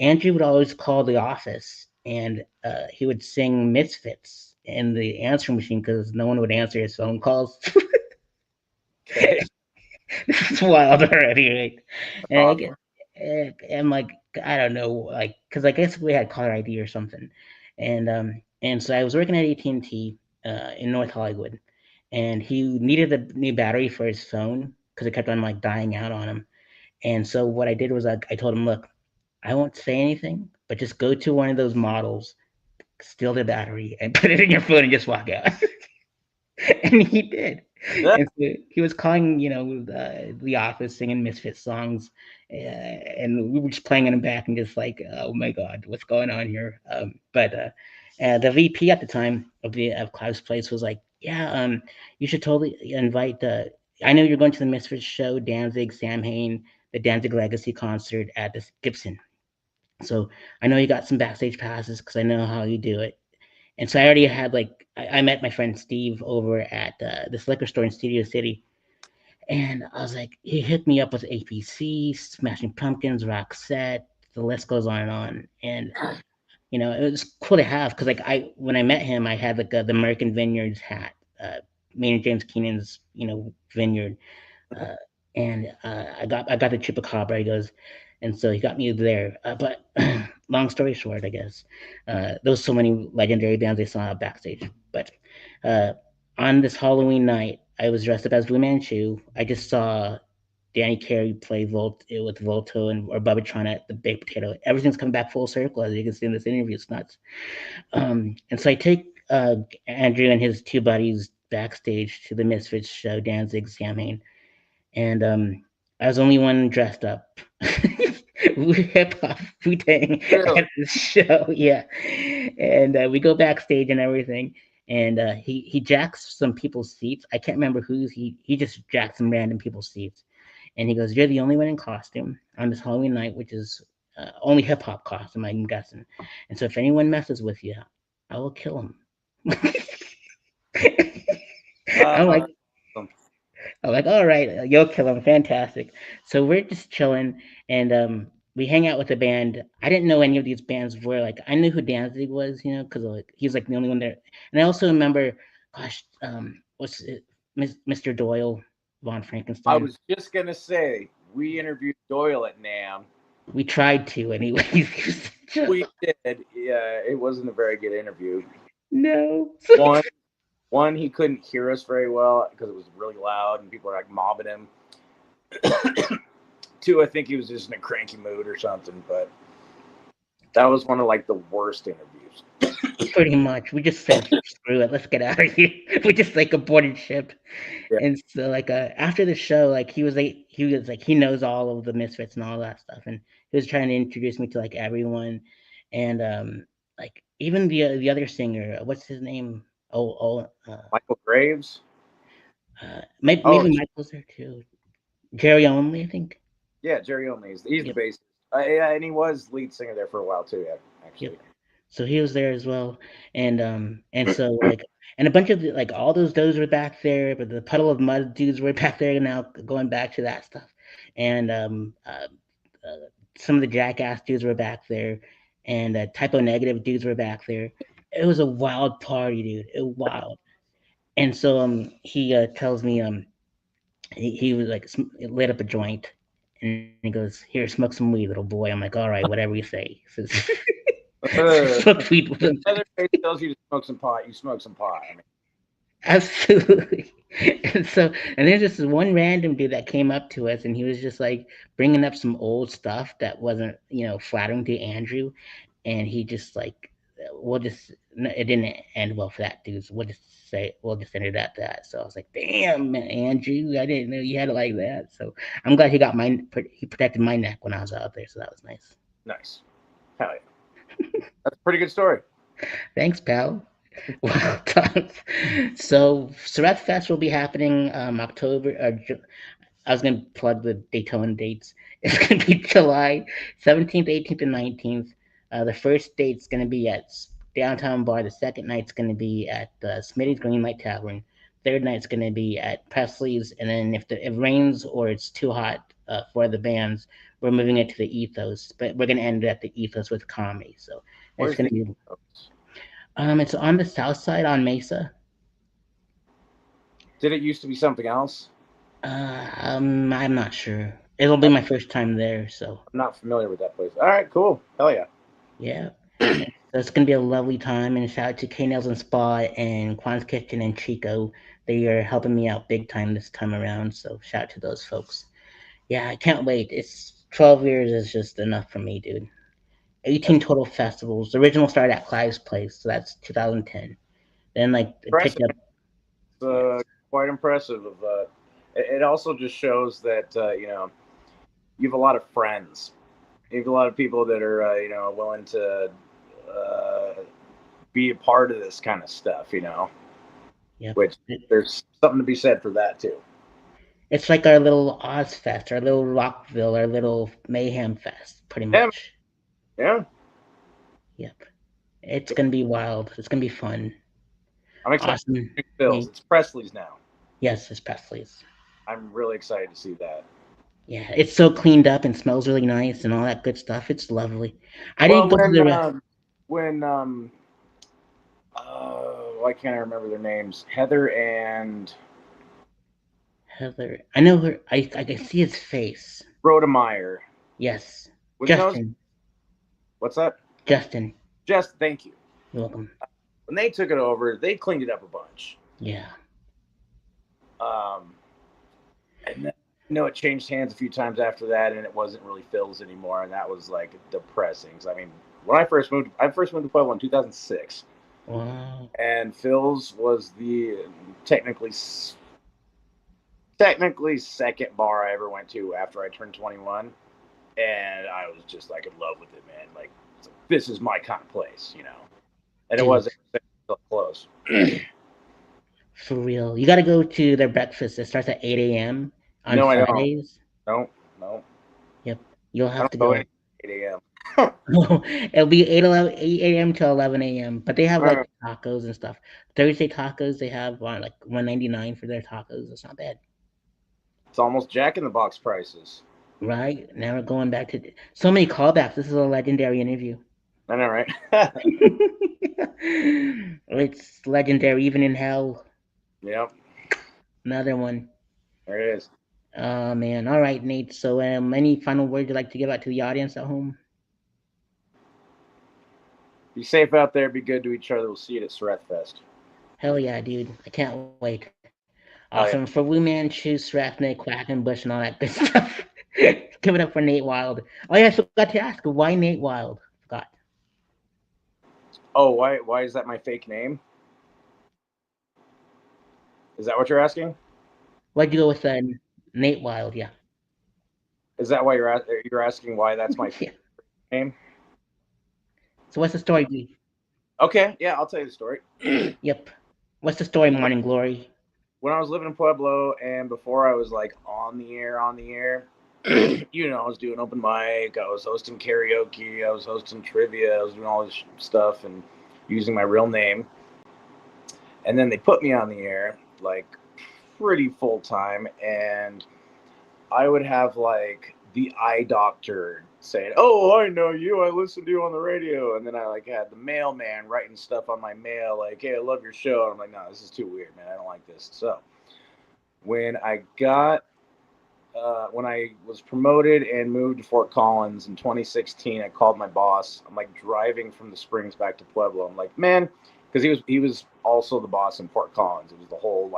Andrew would always call the office and he would sing Misfits in the answering machine because no one would answer his phone calls. Okay. It's wild already, right? That's And I awesome. get, I'm like, I don't know, like, because I guess we had caller ID or something, and And so I was working at AT&T in North Hollywood, and he needed a new battery for his phone because it kept on like dying out on him. And so what I did was I told him, look, I won't say anything, but just go to one of those models, steal the battery, and put it in your phone and just walk out. And he did. Yeah. And so he was calling, the office, singing Misfit songs, and we were just playing in the back and just like, oh my god, what's going on here? But the VP at the time of Clive's Place was like, yeah, you should totally invite. I know you're going to the Misfits show, Danzig, Sam Hain, the Danzig Legacy concert at the Gibson. So I know you got some backstage passes because I know how you do it. And so I already had like I met my friend Steve over at this liquor store in Studio City, and I was like, he hit me up with APC, Smashing Pumpkins, Roxette, the list goes on and on. And it was cool to have because like I when I met him, I had like the American Vineyards hat, Maynard James Keenan's vineyard, uh, and I got the chupacabra. He goes, and so he got me there. But long story short, I guess there was so many legendary bands I saw backstage. But uh, on this Halloween night, I was dressed up as Blue Manchu. I just saw Danny Carey play with Volto and or Bubbatron at the Big Potato. Everything's coming back full circle, as you can see in this interview. It's nuts. And so I take Andrew and his two buddies backstage to the Misfits show, Danzig, Samhain, and I was the only one dressed up. Hip hop Wu Tang Really? at the show, yeah. And we go backstage and everything, and he jacks some people's seats. I can't remember whose. He just jacked some random people's seats, and he goes, "You're the only one in costume on this Halloween night, which is only hip hop costume, I'm guessing. And so if anyone messes with you, I will kill him." I'm like, Awesome. I'm like, all right, you'll kill him. Fantastic. So we're just chilling, and we hang out with the band. I didn't know any of these bands were like. I knew who Danzig was, because like he's like the only one there. And I also remember, gosh, what's it, Mr. Doyle, Von I Frankenstein. was just gonna say we interviewed Doyle at NAM. We tried to, anyways. We did. Yeah, it wasn't a very good interview. No. One, one, he couldn't hear us very well because it was really loud and people were like mobbing him. Two, I think he was just in a cranky mood or something. But that was one of like the worst interviews. Pretty much. We just said, screw it, let's get out of here. We just like aborted ship. Yeah. And so like after the show, like he was like he knows all of the Misfits and all that stuff, and he was trying to introduce me to like everyone, and like even the other singer, what's his name? Michael Graves. Oh, Maybe Michael's there too. Jerry Only, I think. yeah, Jerry Only. He's the Yep. bassist. Yeah, and he was lead singer there for a while too. Yeah, Yep. actually. So he was there as well, and so like and a bunch of like all those were back there, but the Puddle of Mud dudes were back there now, going back to that stuff, and some of the Jackass dudes were back there, and Typo Negative dudes were back there. It was a wild party, dude. It was wild. And so he tells me he was like lit up a joint, and he goes, "Here, smoke some weed, little boy." I'm like, "All right, whatever you say." Uh, Smoked weed with him. Another place tells you to smoke some pot. You smoke some pot. I mean, Absolutely. And so, and there's just one random dude that came up to us, and he was just like bringing up some old stuff that wasn't, flattering to Andrew, and he just like, we'll just, it didn't end well for that dude. So we'll just end it at that. So I was like, damn, Andrew, I didn't know you had it like that. So I'm glad he protected my neck when I was out there. So that was nice. nice. Hell yeah. That's a pretty good story. Thanks, pal. Well done. So Surratt Fest will be happening October. I was going to plug the Daytona dates. It's going to be July 17th, 18th, and 19th. The first date's going to be at Downtown Bar. The second night's going to be at Smitty's Greenlight Tavern. Third night's going to be at Presley's. And then if it rains or it's too hot for the bands, we're moving it to the Ethos. But we're going to end at the Ethos with comedy. So it's Where's going the? to be. It's on the south side on Mesa. Did it used to be something else? I'm not sure. It'll be I'm my first time there, so not familiar with that place. All right, cool. Hell yeah. yeah. So it's gonna be a lovely time, and shout out to K Nails and Spa and Quan's Kitchen and Chico. They are helping me out big time this time around. So shout out to those folks. Yeah, I can't wait. It's 12 years is just enough for me, dude. 18 That's total festivals. The original started at Clive's Place, so that's 2010. Then like it picked impressive. up. Yes, Quite impressive. It also just shows that you have a lot of friends. You have a lot of people that are willing to uh, be a part of this kind of stuff. yep. Which there's something to be said for that too. It's like our little Oz Fest, our little Rockville, our little Mayhem Fest, pretty Yeah, much. yeah. Yep. It's gonna be wild. It's gonna be fun. I'm excited Awesome. to do Phil's. Nate. It's Presley's now. Yes, it's Presley's. I'm really excited to see that. Yeah, it's so cleaned up and smells really nice and all that good stuff. It's lovely. I didn't Well, go to the rest. when why can't I remember their names? Heather and Heather. I know her. I can see his face. Rhoda Meyer. Yes. When those, Justin. what's that? Justin. Just thank you. You're welcome. When they took it over, they cleaned it up a bunch. Yeah. Um, and then, it changed hands a few times after that, and it wasn't really Phil's anymore, and that was like depressing. So, I mean, when I first moved to Pueblo in 2006, Wow. and Phil's was the technically second bar I ever went to after I turned 21, and I was just like in love with it, man. Like, this is my kind of place, and it Dude, wasn't so close. for real. You got to go to their breakfast. It starts at 8 a.m. on No, I don't. Fridays. No, no. Yep. You'll I have don't to go go. 8 a.m. It'll be 8 a.m. to 11 a.m. But they have like Uh, tacos and stuff. Thursday tacos, they have like 199 for their tacos. It's not bad. it's almost Jack in the Box prices. Right? Now we're going back to so many callbacks. This is a legendary interview. I know, right? It's legendary, even in hell. Yep, Another one. there it is. Oh man. All right, Nate. So, any final words you'd like to give out to the audience at home? Be safe out there. Be good to each other. We'll see you at Surratt Fest. Hell yeah, dude. I can't wait. Awesome. Oh, yeah. For Wu Man, Chu, Srathnick, Quackenbush, and all that good stuff. Give it up for Nate Wild. Oh yeah, I forgot to ask why Nate Wild. Forgot. Oh, why is that my fake name? Is that what you're asking? Why'd you go with Nate Wild? Yeah. Is that why you're asking why that's my Yeah. fake name? So what's the story? Okay, yeah, I'll tell you the story. Yep. What's the story, Morning Glory? When I was living in Pueblo and before I was like on the air, I was doing open mic, I was hosting karaoke, I was hosting trivia, I was doing all this stuff and using my real name. And then they put me on the air like pretty full time, and I would have like the eye doctor saying, "Oh, I know you. I listened to you on the radio." And then I like had the mailman writing stuff on my mail like, "Hey, I love your show." And I'm like, "No, this is too weird, man. I don't like this." So when when I was promoted and moved to Fort Collins in 2016, I called my boss. I'm like driving from the Springs back to Pueblo. I'm like, man, because he was also the boss in Fort Collins. It was the whole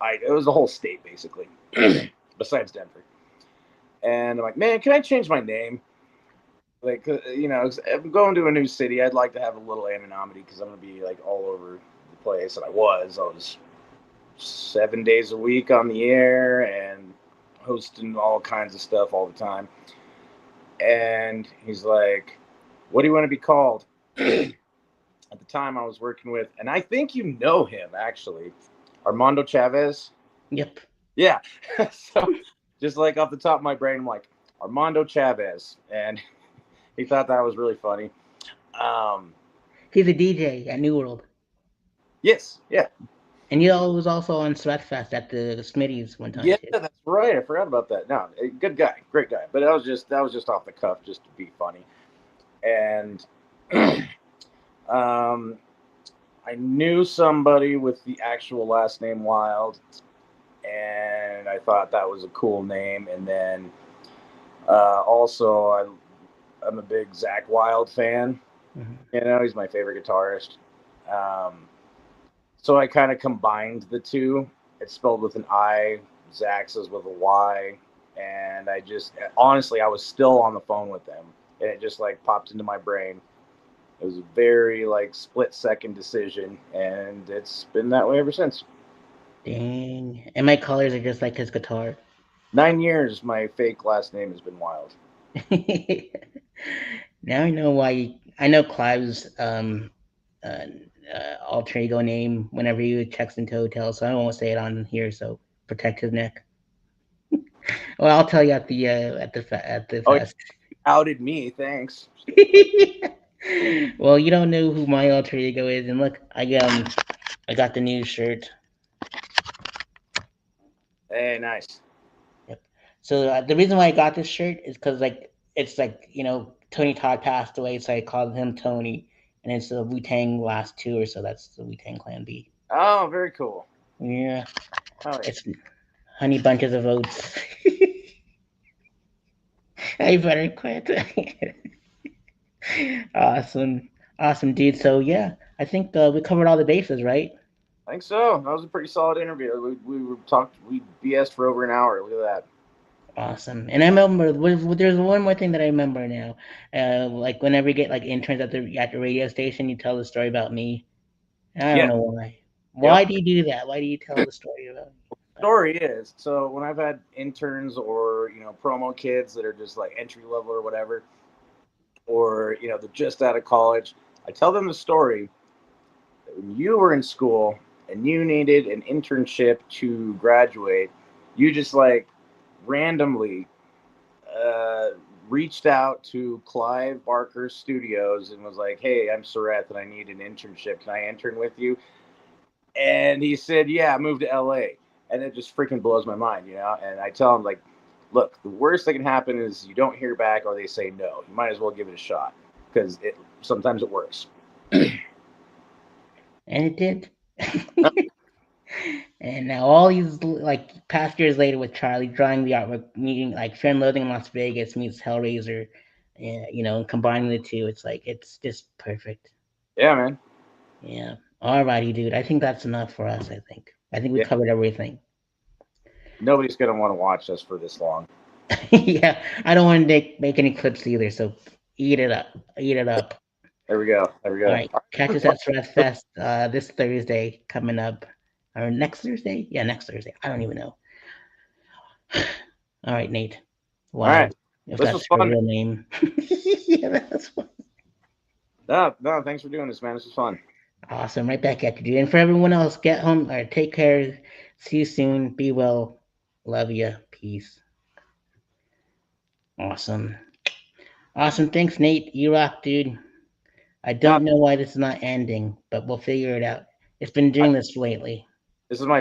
it was the whole state basically, besides Denver. And I'm like, man, can I change my name? Like, if I'm going to a new city, I'd like to have a little anonymity because I'm gonna be like all over the place. And I was 7 days a week on the air and hosting all kinds of stuff all the time. And he's like, what do you want to be called? At the time I was working with, and I think you know him actually, Armando Chavez. Yep. Yeah. So just like off the top of my brain, I'm like, Armando Chavez. And he thought that was really funny. He's a DJ at New World. Yes. Yeah. And he was also on Sweatfest at the Smitty's one time Yeah, too. that's right. I forgot about that. No, good guy, great guy. But that was just off the cuff, just to be funny. And I knew somebody with the actual last name Wilde, and I thought that was a cool name. And then also I'm a big Zach Wilde fan. Mhm. You know, he's my favorite guitarist. Um, so I kind of combined the two. It's spelled with an I. Zax is with a Y. And I just honestly, I was still on the phone with them, and it just like popped into my brain. It was a very like split second decision, and it's been that way ever since. Dang. And my colors are just like his guitar. 9 years, my fake last name has been Wild. Now I know why. I know Clive's uh, alter ego name whenever he checks into hotels, so I won't say it on here. So protect his neck. Well, I'll tell you at the Oh, you fest. outed me. Thanks. Well, you don't know who my alter ego is, and look, I got the new shirt. Hey, nice. Yep. So the reason why I got this shirt is because like it's like Tony Todd passed away, so I called him Tony, and it's the Wu Tang last two or so. That's the Wu Tang Clan B. Oh, very cool. Yeah, Oh, yeah. it's honey bunches of oats. I better quit. Awesome, awesome, dude. So yeah, I think we covered all the bases, right? I think so. That was a pretty solid interview. We were talked. We BS'd for over an hour. Look at that. Awesome. And I remember there's one more thing that I remember now. Like whenever you get like interns at the radio station, you tell the story about me. I don't Yeah. know why. Why Yep. do you do that? Why do you tell the story about me? Story is so when I've had interns or promo kids that are just like entry level or whatever, or they're just out of college, I tell them the story that when you were in school and you needed an internship to graduate, you just like randomly uh, reached out to Clive Barker's studios and was like, "Hey, I'm Surratt and I need an internship. Can I intern with you?" And he said, "Yeah, move to LA." And it just freaking blows my mind. And I tell him like, "Look, the worst that can happen is you don't hear back or they say no. You might as well give it a shot because it sometimes it works." And it did. And now all these like past years later with Charlie drawing the artwork, meeting like Fear and Loathing in Las Vegas meets Hellraiser, and combining the two, it's like it's just perfect. Yeah, man. Yeah. Alrighty, dude. I think that's enough for us. I think we Yeah, covered everything. nobody's gonna want to watch us for this long. Yeah, I don't want to make any clips either. So eat it up. Eat it up. There we go. There we All go. right. Catch us at Stress Fest this Thursday coming up. Or next Thursday? Yeah, next Thursday. I don't even know. All right, Nate. All right. Wild. If This was that's your fun. real name. Yeah, that's fun. No, no, thanks for doing this, man. This was fun. Awesome. Right back at you, dude. And for everyone else, get home or take care. See you soon. Be well. Love you. Peace. Awesome. Awesome. Thanks, Nate. You rock, dude. I No, don't know why this is not ending, but we'll figure it out. It's been doing this lately. this is my